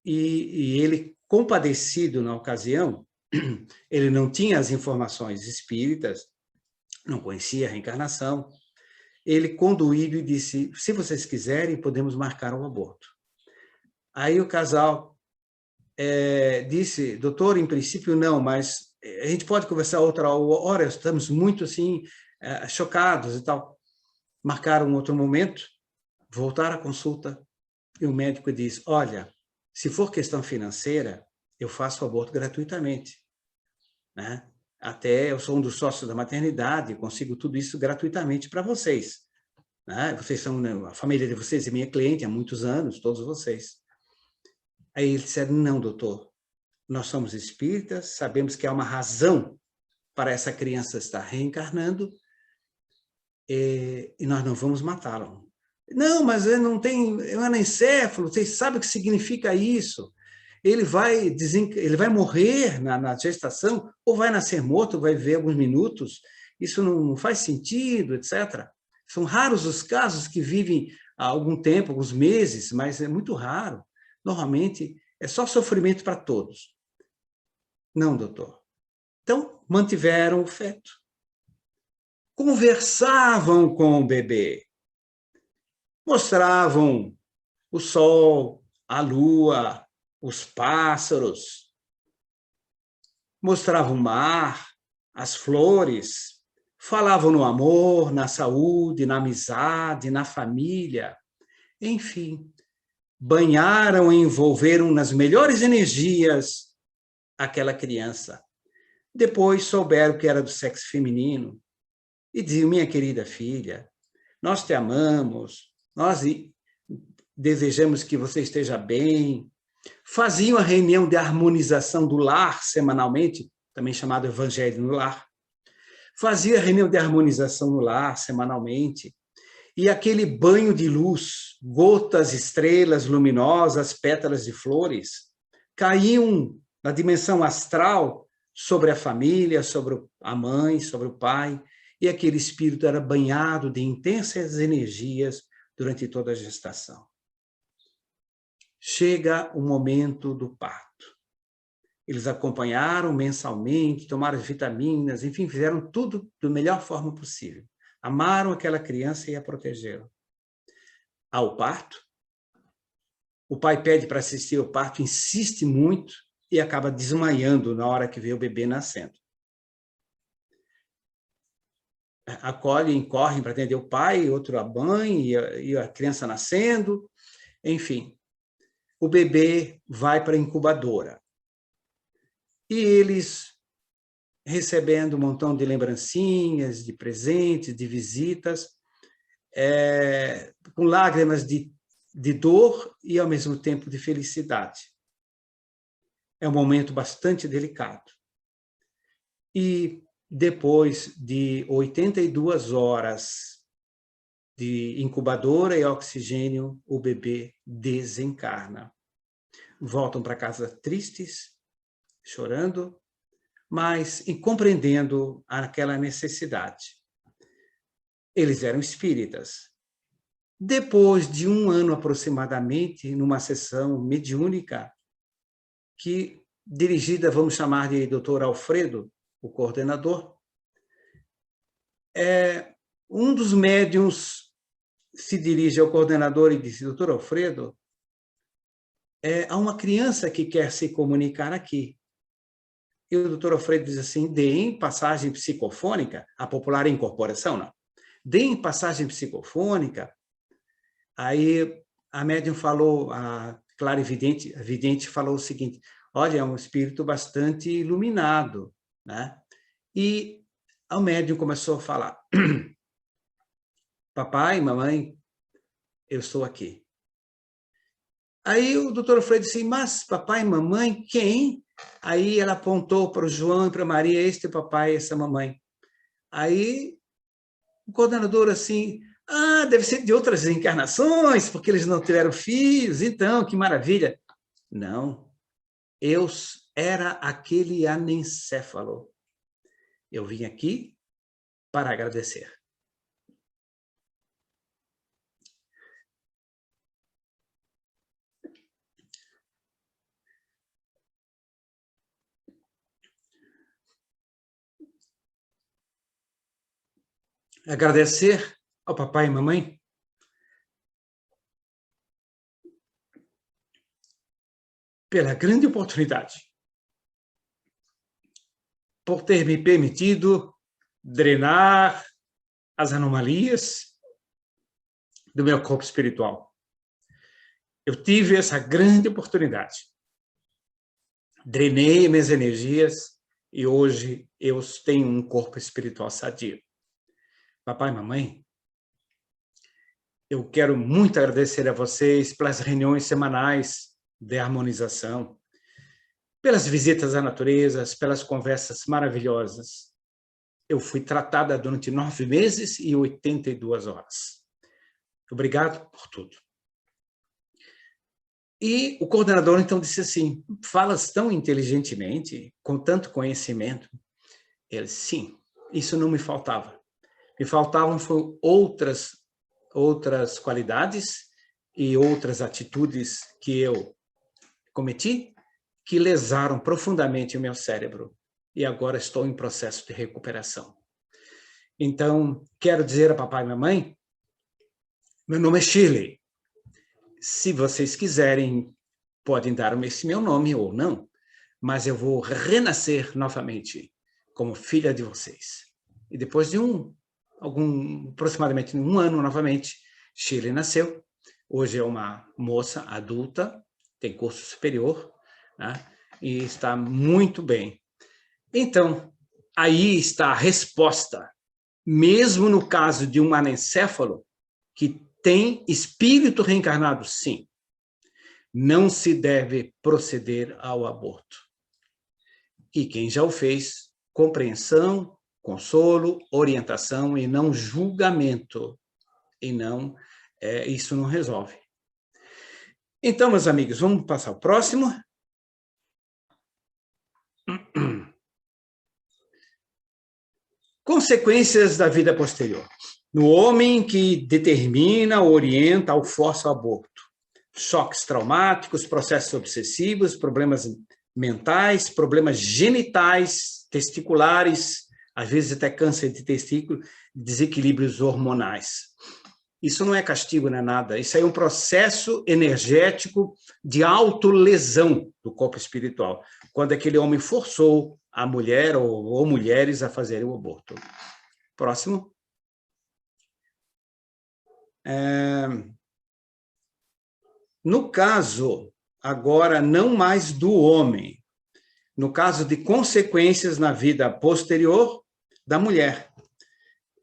e ele, compadecido na ocasião, ele não tinha as informações espíritas, não conhecia a reencarnação, ele conduído e disse, se vocês quiserem, podemos marcar um aborto. Aí o casal disse, doutor, em princípio não, mas a gente pode conversar outra hora, estamos muito assim, chocados e tal. Marcaram um outro momento, voltaram à consulta, e o médico diz, olha, se for questão financeira, eu faço o aborto gratuitamente, né? Até eu sou um dos sócios da maternidade, consigo tudo isso gratuitamente para vocês, né? Vocês são, né, a família de vocês é minha cliente há muitos anos, todos vocês. Aí eles disseram, não, doutor, nós somos espíritas, sabemos que há uma razão para essa criança estar reencarnando, e nós não vamos matá-lo. Não, mas ele não tem, é um anencefalo, vocês sabem o que significa isso? Ele vai morrer na gestação, ou vai nascer morto, vai viver alguns minutos, isso não faz sentido, etc. São raros os casos que vivem há algum tempo, alguns meses, mas é muito raro. Normalmente, é só sofrimento para todos. Não, doutor. Então, mantiveram o feto. Conversavam com o bebê. Mostravam o sol, a lua, os pássaros. Mostravam o mar, as flores. Falavam no amor, na saúde, na amizade, na família. Enfim, banharam e envolveram nas melhores energias aquela criança. Depois souberam que era do sexo feminino e diziam, minha querida filha, nós te amamos, nós desejamos que você esteja bem. Faziam a reunião de harmonização do lar semanalmente, também chamado Evangelho no Lar. Fazia a reunião de harmonização no lar semanalmente. E aquele banho de luz, gotas, estrelas luminosas, pétalas de flores, caíam na dimensão astral sobre a família, sobre a mãe, sobre o pai, e aquele espírito era banhado de intensas energias durante toda a gestação. Chega o momento do parto. Eles acompanharam mensalmente, tomaram vitaminas, enfim, fizeram tudo da melhor forma possível. Amaram aquela criança e a protegeram. Ao parto, o pai pede para assistir ao parto, insiste muito e acaba desmaiando na hora que vê o bebê nascendo. Acolhem, correm para atender o pai, outro a mãe e a criança nascendo. Enfim, o bebê vai para a incubadora. E eles, recebendo um montão de lembrancinhas, de presentes, de visitas, com lágrimas de dor e, ao mesmo tempo, de felicidade. É um momento bastante delicado. E, depois de 82 horas de incubadora e oxigênio, o bebê desencarna. Voltam para casa tristes, chorando, mas compreendendo aquela necessidade. Eles eram espíritas. Depois de 1 ano aproximadamente, numa sessão mediúnica, que dirigida, vamos chamar de Dr. Alfredo, o coordenador, um dos médiuns se dirige ao coordenador e diz, Dr. Alfredo, há uma criança que quer se comunicar aqui. E o doutor Alfredo diz assim, deem passagem psicofônica, a popular incorporação, não. Deem passagem psicofônica. Aí a médium falou, a clarividente, a vidente falou o seguinte, olha, é um espírito bastante iluminado, né? E o médium começou a falar, papai, mamãe, eu estou aqui. Aí o doutor Alfredo disse, mas papai e mamãe, quem? Aí ela apontou para o João e para a Maria, este papai e essa mamãe. Aí o coordenador assim, deve ser de outras encarnações, porque eles não tiveram filhos, então, que maravilha. Não, eu era aquele anencéfalo. Eu vim aqui para agradecer. Agradecer ao papai e mamãe pela grande oportunidade, por ter me permitido drenar as anomalias do meu corpo espiritual. Eu tive essa grande oportunidade. Drenei minhas energias e hoje eu tenho um corpo espiritual sadio. Papai e mamãe, eu quero muito agradecer a vocês pelas reuniões semanais de harmonização, pelas visitas à natureza, pelas conversas maravilhosas. Eu fui tratada durante 9 meses e 82 horas. Obrigado por tudo. E o coordenador, então, disse assim, falas tão inteligentemente, com tanto conhecimento. Ele disse, sim, isso não me faltava. Me faltavam outras qualidades e outras atitudes que eu cometi que lesaram profundamente o meu cérebro. E agora estou em processo de recuperação. Então, quero dizer a papai e mamãe, meu nome é Shirley. Se vocês quiserem, podem dar esse meu nome ou não, mas eu vou renascer novamente como filha de vocês. E depois de aproximadamente 1 ano novamente, Shirley nasceu. Hoje é uma moça adulta, tem curso superior, né? E está muito bem. Então, aí está a resposta. Mesmo no caso de um anencéfalo, que tem espírito reencarnado, sim, não se deve proceder ao aborto. E quem já o fez, compreensão, consolo, orientação e não julgamento. E não, isso não resolve. Então, meus amigos, vamos passar ao próximo. Consequências da vida posterior. No homem que determina, orienta ou força o aborto. Choques traumáticos, processos obsessivos, problemas mentais, problemas genitais, testiculares, às vezes até câncer de testículo, desequilíbrios hormonais. Isso não é castigo, não é nada. Isso é um processo energético de autolesão do corpo espiritual, quando aquele homem forçou a mulher ou mulheres a fazerem o aborto. Próximo. No caso, agora, não mais do homem, no caso de consequências na vida posterior da mulher.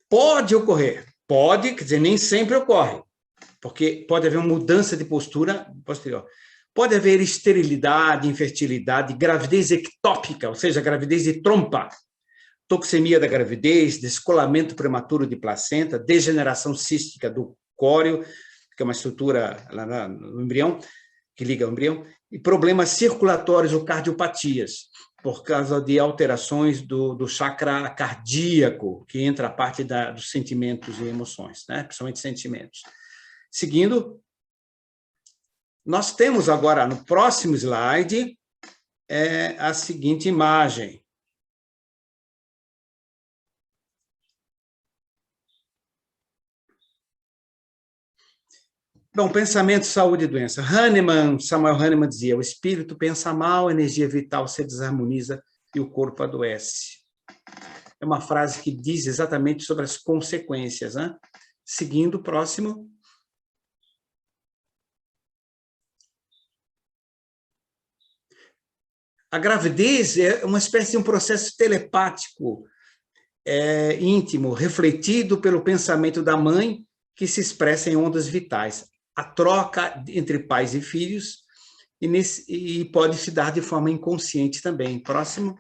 Pode ocorrer, pode, quer dizer, nem sempre ocorre, porque pode haver uma mudança de postura posterior. Pode haver esterilidade, infertilidade, gravidez ectópica, ou seja, gravidez de trompa, toxemia da gravidez, descolamento prematuro de placenta, degeneração cística do córeo, que é uma estrutura lá no embrião, que liga ao embrião, e problemas circulatórios ou cardiopatias, por causa de alterações do chakra cardíaco, que entra a parte dos sentimentos e emoções, né? Principalmente sentimentos. Seguindo, nós temos agora, no próximo slide, a seguinte imagem. Bom, pensamento, saúde e doença. Samuel Hahnemann dizia, o espírito pensa mal, a energia vital se desarmoniza e o corpo adoece. É uma frase que diz exatamente sobre as consequências, né? Seguindo, próximo. A gravidez é uma espécie de um processo telepático, íntimo, refletido pelo pensamento da mãe, que se expressa em ondas vitais. A troca entre pais e filhos, e pode se dar de forma inconsciente também. Próximo.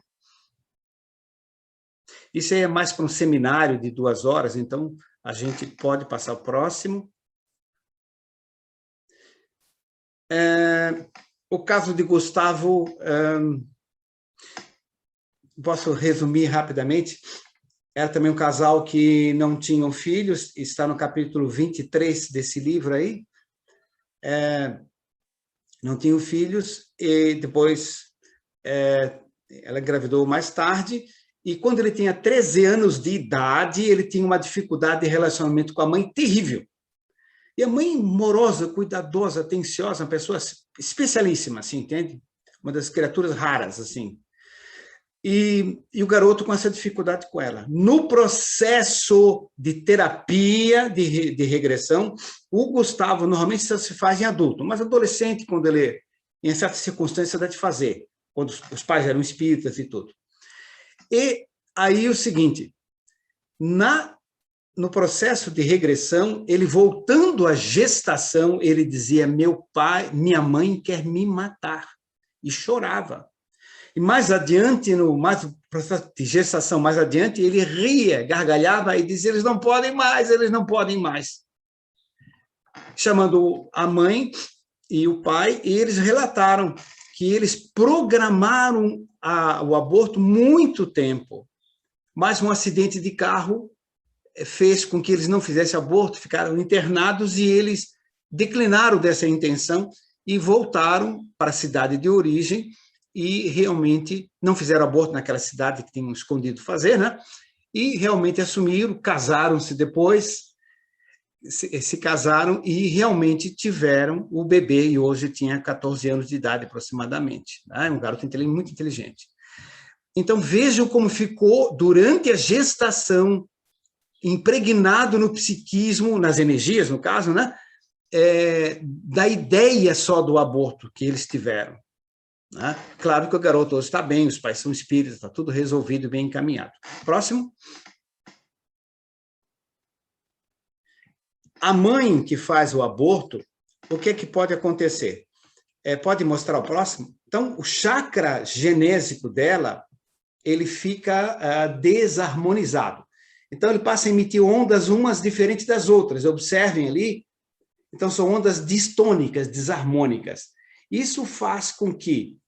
Isso é mais para um seminário de 2 horas, então a gente pode passar ao próximo. O caso de Gustavo, posso resumir rapidamente. Era também um casal que não tinham filhos, está no capítulo 23 desse livro aí. Não tinham filhos, e depois ela engravidou mais tarde, e quando ele tinha 13 anos de idade, ele tinha uma dificuldade de relacionamento com a mãe terrível. E a mãe morosa, cuidadosa, atenciosa, uma pessoa especialíssima, assim, entende? Uma das criaturas raras, assim. e o garoto com essa dificuldade com ela. No processo de terapia, de regressão, o Gustavo normalmente isso se faz em adulto, mas adolescente, quando ele, em certas circunstâncias, dá de fazer, quando os pais eram espíritas e tudo. E aí o seguinte, no processo de regressão, ele voltando à gestação, ele dizia, meu pai, minha mãe quer me matar, e chorava. E mais adiante, no processo de gestação, mais adiante, ele ria, gargalhava e dizia, eles não podem mais, chamando a mãe e o pai, e eles relataram que eles programaram o aborto muito tempo, mas um acidente de carro fez com que eles não fizessem aborto, ficaram internados e eles declinaram dessa intenção e voltaram para a cidade de origem e realmente não fizeram aborto naquela cidade que tinham escondido fazer, né? E realmente assumiram, casaram-se depois, se casaram e realmente tiveram o bebê, e hoje tinha 14 anos de idade aproximadamente. Né? Um garoto muito inteligente. Então, vejam como ficou, durante a gestação, impregnado no psiquismo, nas energias, no caso, né? Da ideia só do aborto que eles tiveram. Né? Claro que o garoto hoje está bem, os pais são espíritas, está tudo resolvido, bem encaminhado. Próximo. A mãe que faz o aborto, o que é que pode acontecer? Pode mostrar o próximo? Então, o chakra genésico dela, ele fica desarmonizado. Então, ele passa a emitir ondas umas diferentes das outras. Observem ali. Então, são ondas distônicas, desarmônicas. Isso faz com que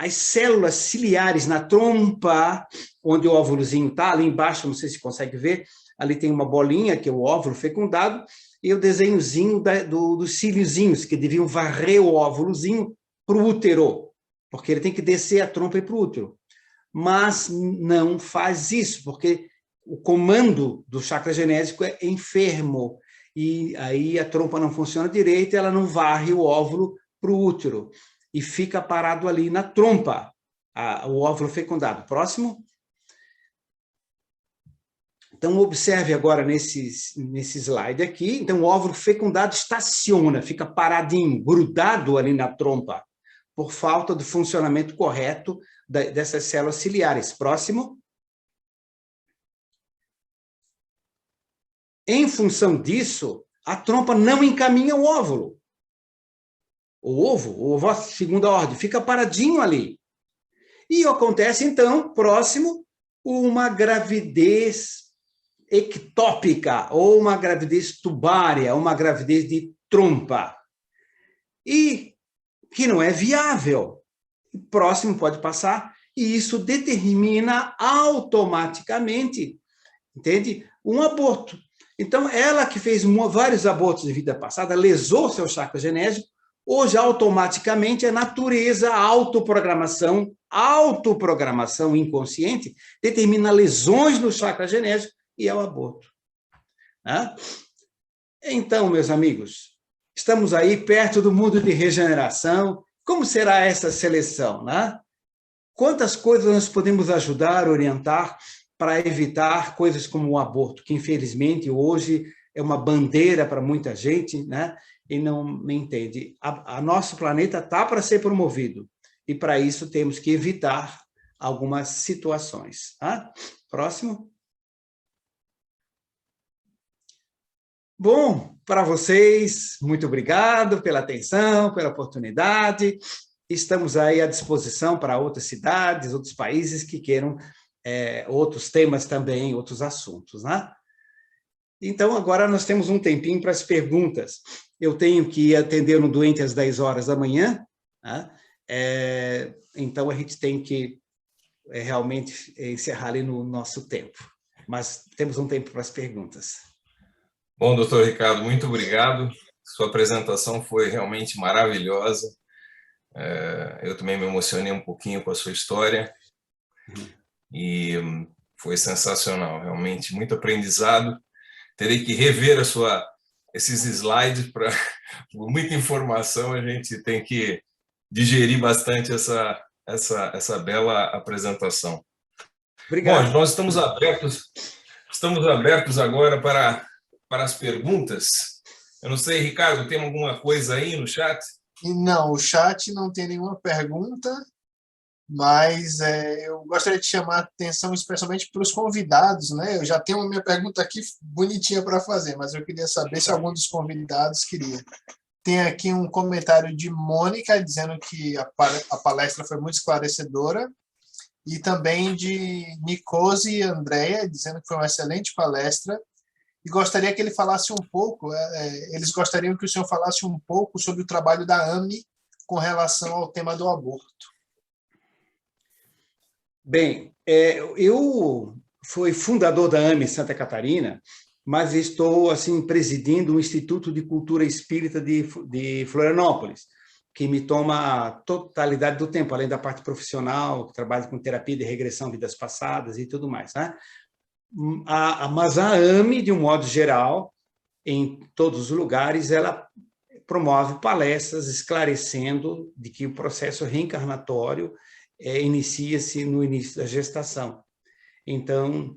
as células ciliares na trompa, onde o óvulozinho está, ali embaixo, não sei se consegue ver, ali tem uma bolinha, que é o óvulo fecundado, e o desenhozinho dos cíliozinhos, que deviam varrer o óvulozinho para o útero, porque ele tem que descer a trompa e para o útero. Mas não faz isso, porque o comando do chakra genésico é enfermo, e aí a trompa não funciona direito, ela não varre o óvulo para o útero, e fica parado ali na trompa, o óvulo fecundado. Próximo. Então, observe agora nesse slide aqui, então o óvulo fecundado estaciona, fica paradinho, grudado ali na trompa, por falta do funcionamento correto dessas células ciliares. Próximo. Em função disso, a trompa não encaminha o óvulo. O ovo, segunda ordem, fica paradinho ali. E acontece, então, próximo, uma gravidez ectópica, ou uma gravidez tubária, uma gravidez de trompa. E que não é viável. Próximo pode passar, e isso determina automaticamente, entende? Um aborto. Então, ela que fez vários abortos de vida passada, lesou seu chakra genésico, hoje, automaticamente, a natureza, a autoprogramação inconsciente, determina lesões no chakra genésico e é o aborto. Né? Então, meus amigos, estamos aí perto do mundo de regeneração. Como será essa seleção? Né? Quantas coisas nós podemos ajudar, orientar, para evitar coisas como o aborto, que infelizmente hoje é uma bandeira para muita gente, né? E não me entende. Nosso planeta está para ser promovido, e para isso temos que evitar algumas situações. Tá? Próximo. Bom, para vocês, muito obrigado pela atenção, pela oportunidade. Estamos aí à disposição para outras cidades, outros países que queiram outros temas também, outros assuntos, né? Então, agora nós temos um tempinho para as perguntas. Eu tenho que atender um doente às 10 horas da manhã, né? Então a gente tem que realmente encerrar ali no nosso tempo. Mas temos um tempo para as perguntas. Bom, doutor Ricardo, muito obrigado. Sua apresentação foi realmente maravilhosa. Eu também me emocionei um pouquinho com a sua história. E foi sensacional, realmente muito aprendizado. Terei que rever esses slides, por muita informação, a gente tem que digerir bastante essa bela apresentação. Obrigado. Bom, nós estamos abertos agora para as perguntas. Eu não sei, Ricardo, tem alguma coisa aí no chat? Não, o chat não tem nenhuma pergunta, mas eu gostaria de chamar a atenção especialmente para os convidados, né? Eu já tenho a minha pergunta aqui bonitinha para fazer, mas eu queria saber se algum dos convidados queria. Tem aqui um comentário de Mônica dizendo que a palestra foi muito esclarecedora, e também de Nicose e Andréia, dizendo que foi uma excelente palestra, e gostaria que ele falasse um pouco, eles gostariam que o senhor falasse um pouco sobre o trabalho da AME com relação ao tema do aborto. Bem, eu fui fundador da AME Santa Catarina, mas estou assim presidindo o Instituto de Cultura Espírita de Florianópolis, que me toma a totalidade do tempo, além da parte profissional, que trabalho com terapia de regressão, vidas passadas e tudo mais, né? Mas a AME, de um modo geral, em todos os lugares, ela promove palestras esclarecendo de que o processo reencarnatório inicia-se no início da gestação. Então,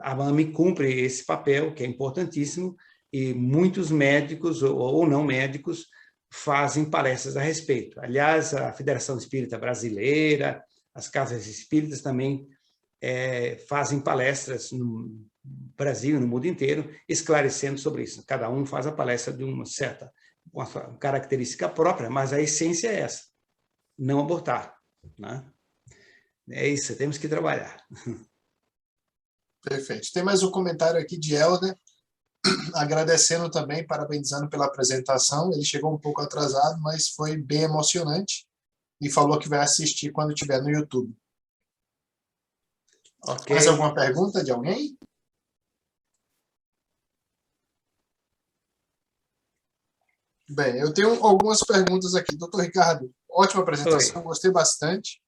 a AME cumpre esse papel, que é importantíssimo, e muitos médicos ou não médicos fazem palestras a respeito. Aliás, a Federação Espírita Brasileira, as casas espíritas também fazem palestras no Brasil e no mundo inteiro, esclarecendo sobre isso. Cada um faz a palestra de uma característica própria, mas a essência é essa, não abortar, né? É isso, temos que trabalhar. Perfeito. Tem mais um comentário aqui de Helder, agradecendo também, parabenizando pela apresentação. Ele chegou um pouco atrasado, mas foi bem emocionante e falou que vai assistir quando estiver no YouTube. Okay. Mais alguma pergunta de alguém? Bem, eu tenho algumas perguntas aqui. Doutor Ricardo, ótima apresentação, Oi. Gostei bastante.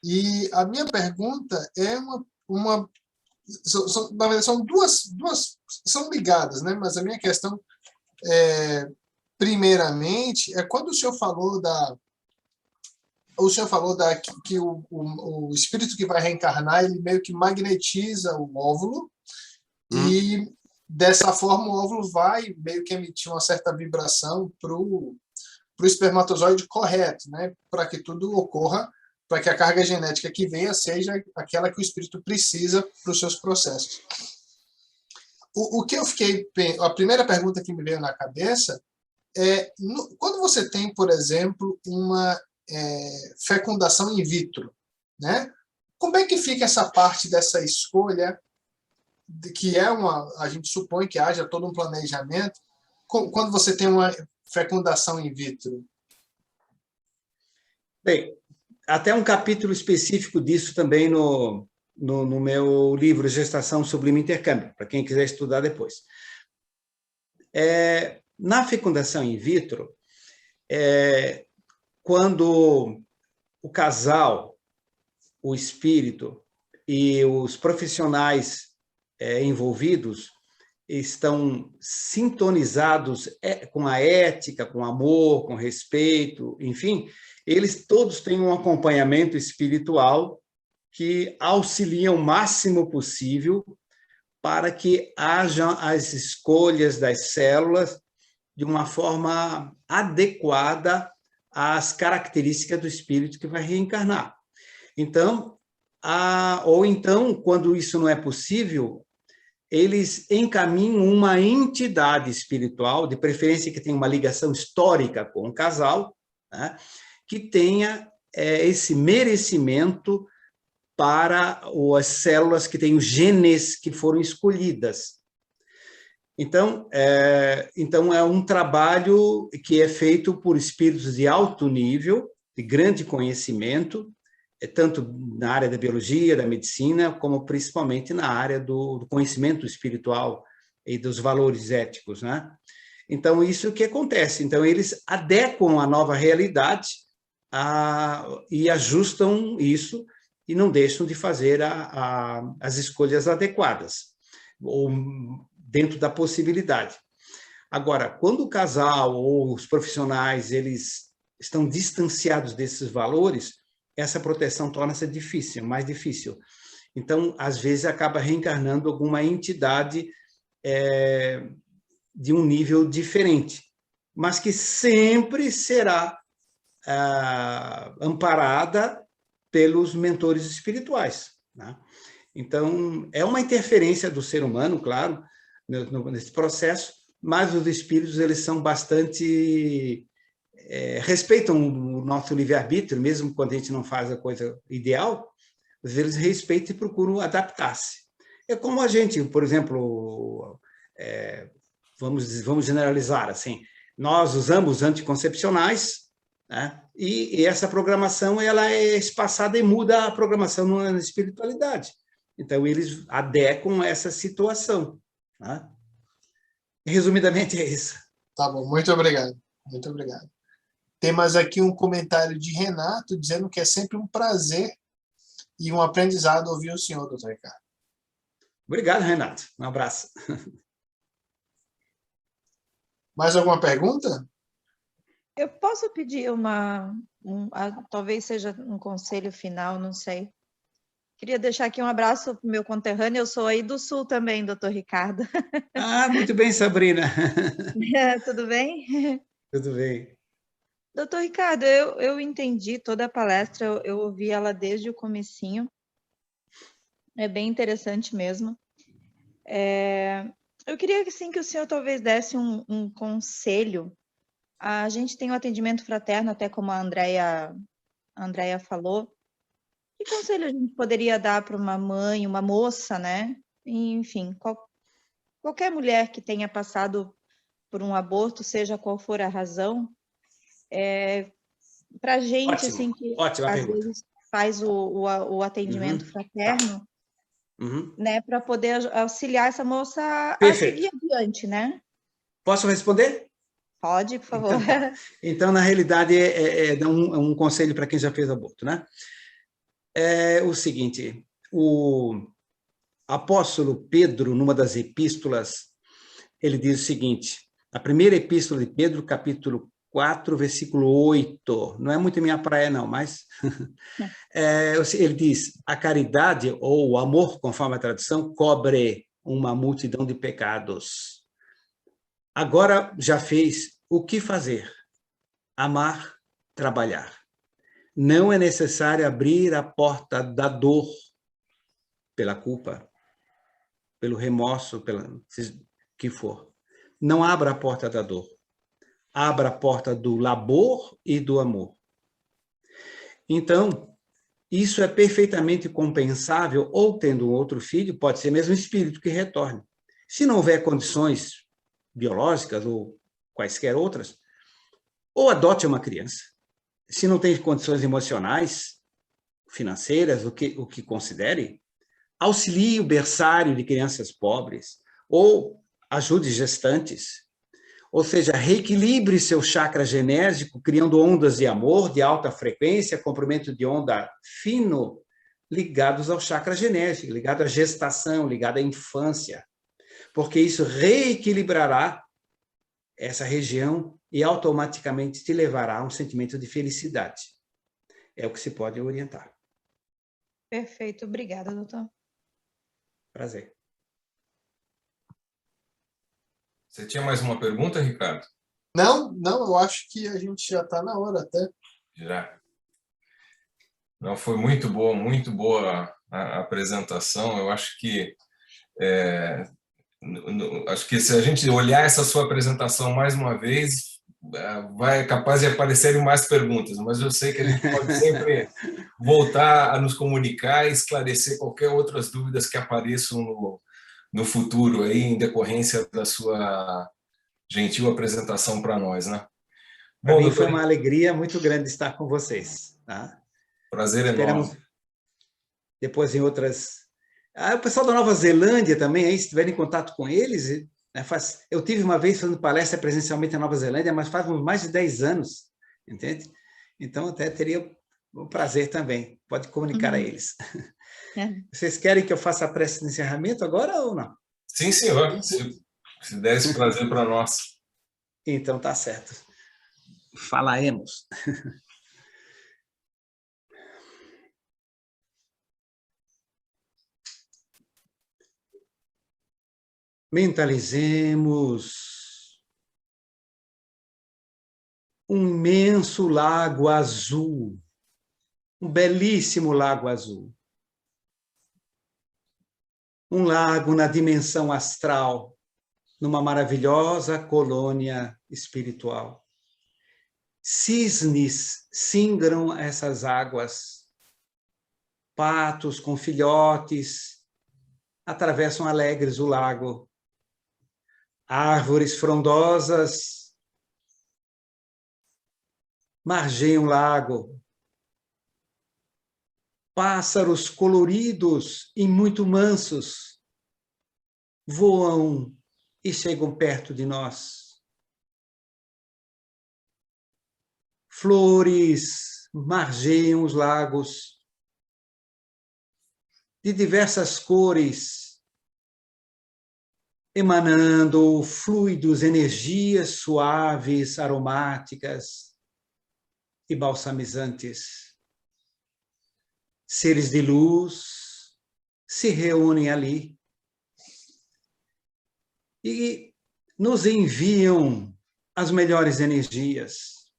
E a minha pergunta é na verdade, são duas são ligadas, né? Mas a minha questão, primeiramente, é quando o senhor falou que o espírito que vai reencarnar, ele meio que magnetiza o óvulo, e dessa forma o óvulo vai meio que emitir uma certa vibração para o espermatozoide correto, né? Para que tudo ocorra, para que a carga genética que venha seja aquela que o espírito precisa para os seus processos. O que eu fiquei... A primeira pergunta que me veio na cabeça é, quando você tem, por exemplo, uma fecundação in vitro, né? Como é que fica essa parte dessa escolha, que a gente supõe que haja todo um planejamento, quando você tem uma fecundação in vitro? Bem, até um capítulo específico disso também no meu livro Gestação Sublime Intercâmbio, para quem quiser estudar depois. Na fecundação in vitro, quando o casal, o espírito e os profissionais envolvidos estão sintonizados com a ética, com amor, com respeito, enfim, eles todos têm um acompanhamento espiritual que auxilia o máximo possível para que hajam as escolhas das células de uma forma adequada às características do espírito que vai reencarnar. Então, ou então, quando isso não é possível, eles encaminham uma entidade espiritual, de preferência que tenha uma ligação histórica com o casal, né, que tenha esse merecimento para as células que têm os genes que foram escolhidas. Então, é um trabalho que é feito por espíritos de alto nível, de grande conhecimento, tanto na área da biologia, da medicina, como principalmente na área do conhecimento espiritual e dos valores éticos, né? Então, isso que acontece. Então, eles adequam a nova realidade e ajustam isso e não deixam de fazer as escolhas adequadas, ou dentro da possibilidade. Agora, quando o casal ou os profissionais eles estão distanciados desses valores, essa proteção torna-se difícil, mais difícil. Então, às vezes, acaba reencarnando alguma entidade de um nível diferente, mas que sempre será amparada pelos mentores espirituais, né? Então, é uma interferência do ser humano, claro, nesse processo, mas os espíritos, eles são bastante... respeitam o nosso livre-arbítrio, mesmo quando a gente não faz a coisa ideal, eles respeitam e procuram adaptar-se. É como a gente, por exemplo, vamos generalizar assim, nós usamos anticoncepcionais, né? E essa programação, ela é espaçada e muda a programação na espiritualidade. Então, eles adequam essa situação, né? Resumidamente, é isso. Tá bom, muito obrigado. Muito obrigado. Temos aqui um comentário de Renato dizendo que é sempre um prazer e um aprendizado ouvir o senhor, doutor Ricardo. Obrigado, Renato. Um abraço. Mais alguma pergunta? Eu posso pedir talvez seja um conselho final, não sei. Queria deixar aqui um abraço para o meu conterrâneo, eu sou aí do Sul também, doutor Ricardo. Muito bem, Sabrina. Tudo bem? Tudo bem. Doutor Ricardo, eu entendi toda a palestra, eu ouvi ela desde o comecinho. É bem interessante mesmo. Eu queria assim, que o senhor talvez desse um conselho. A gente tem um atendimento fraterno, até como a Andrea falou. Que conselho a gente poderia dar para uma mãe, uma moça, né? Enfim, qualquer mulher que tenha passado por um aborto, seja qual for a razão, para a gente, assim, que às vezes faz o atendimento fraterno, né, para poder auxiliar essa moça a seguir adiante, né? Posso responder? Pode, por favor. Então, na realidade, é um conselho para quem já fez aborto, né? É o seguinte, o apóstolo Pedro, numa das epístolas, ele diz o seguinte, a primeira epístola de Pedro, capítulo 4, versículo 8, não é muito minha praia não, mas ele diz, a caridade ou o amor, conforme a tradução, cobre uma multidão de pecados. Agora já fez o que fazer? Amar, trabalhar. Não é necessário abrir a porta da dor pela culpa, pelo remorso, pelo que for. Não abra a porta da dor. Abra a porta do labor e do amor. Então, isso é perfeitamente compensável, ou tendo um outro filho, pode ser mesmo espírito que retorne. Se não houver condições biológicas ou quaisquer outras, ou adote uma criança. Se não tem condições emocionais, financeiras, o que considere, auxilie o berçário de crianças pobres, ou ajude gestantes, ou seja, reequilibre seu chakra genérgico, criando ondas de amor, de alta frequência, comprimento de onda fino, ligados ao chakra genérgico, ligado à gestação, ligado à infância, porque isso reequilibrará essa região e automaticamente te levará a um sentimento de felicidade. É o que se pode orientar. Perfeito, obrigada, doutor. Prazer. Você tinha mais uma pergunta, Ricardo? Não, eu acho que a gente já está na hora até. Já. Não, foi muito boa a apresentação. Eu acho que se a gente olhar essa sua apresentação mais uma vez, vai capaz de aparecerem mais perguntas, mas eu sei que a gente pode sempre voltar a nos comunicar e esclarecer qualquer outras dúvidas que apareçam no futuro aí, em decorrência da sua gentil apresentação para nós, né? Para mim foi uma alegria muito grande estar com vocês. Tá? Prazer enorme. Depois em outras... o pessoal da Nova Zelândia também, aí, se tiverem contato com eles... Eu tive uma vez fazendo palestra presencialmente na Nova Zelândia, mas faz mais de 10 anos, entende? Então, até teria o prazer também. Pode comunicar a eles. Vocês querem que eu faça a prece de encerramento agora ou não? Sim, senhor. Se der esse prazer para nós. Então, tá certo. Falaremos. mentalizemos um imenso lago azul, um belíssimo lago azul. Um lago na dimensão astral, numa maravilhosa colônia espiritual. Cisnes singram essas águas. Patos com filhotes atravessam alegres o lago. Árvores frondosas margeiam o lago. Pássaros coloridos e muito mansos voam e chegam perto de nós. Flores margeiam os lagos de diversas cores, emanando fluidos, energias suaves, aromáticas e balsamizantes. Seres de luz se reúnem ali e nos enviam as melhores energias,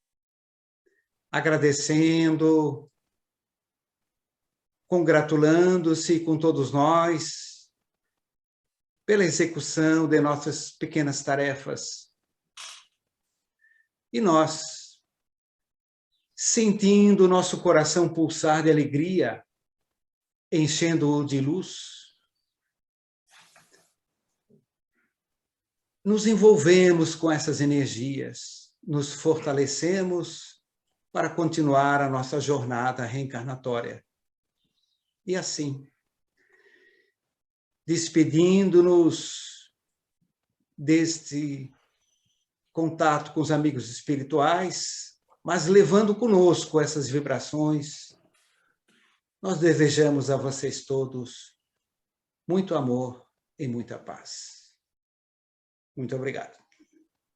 agradecendo, congratulando-se com todos nós pela execução de nossas pequenas tarefas. E nós, sentindo nosso coração pulsar de alegria, enchendo-o de luz, nos envolvemos com essas energias, nos fortalecemos para continuar a nossa jornada reencarnatória. E assim, despedindo-nos deste contato com os amigos espirituais, mas levando conosco essas vibrações, nós desejamos a vocês todos muito amor e muita paz. Muito obrigado.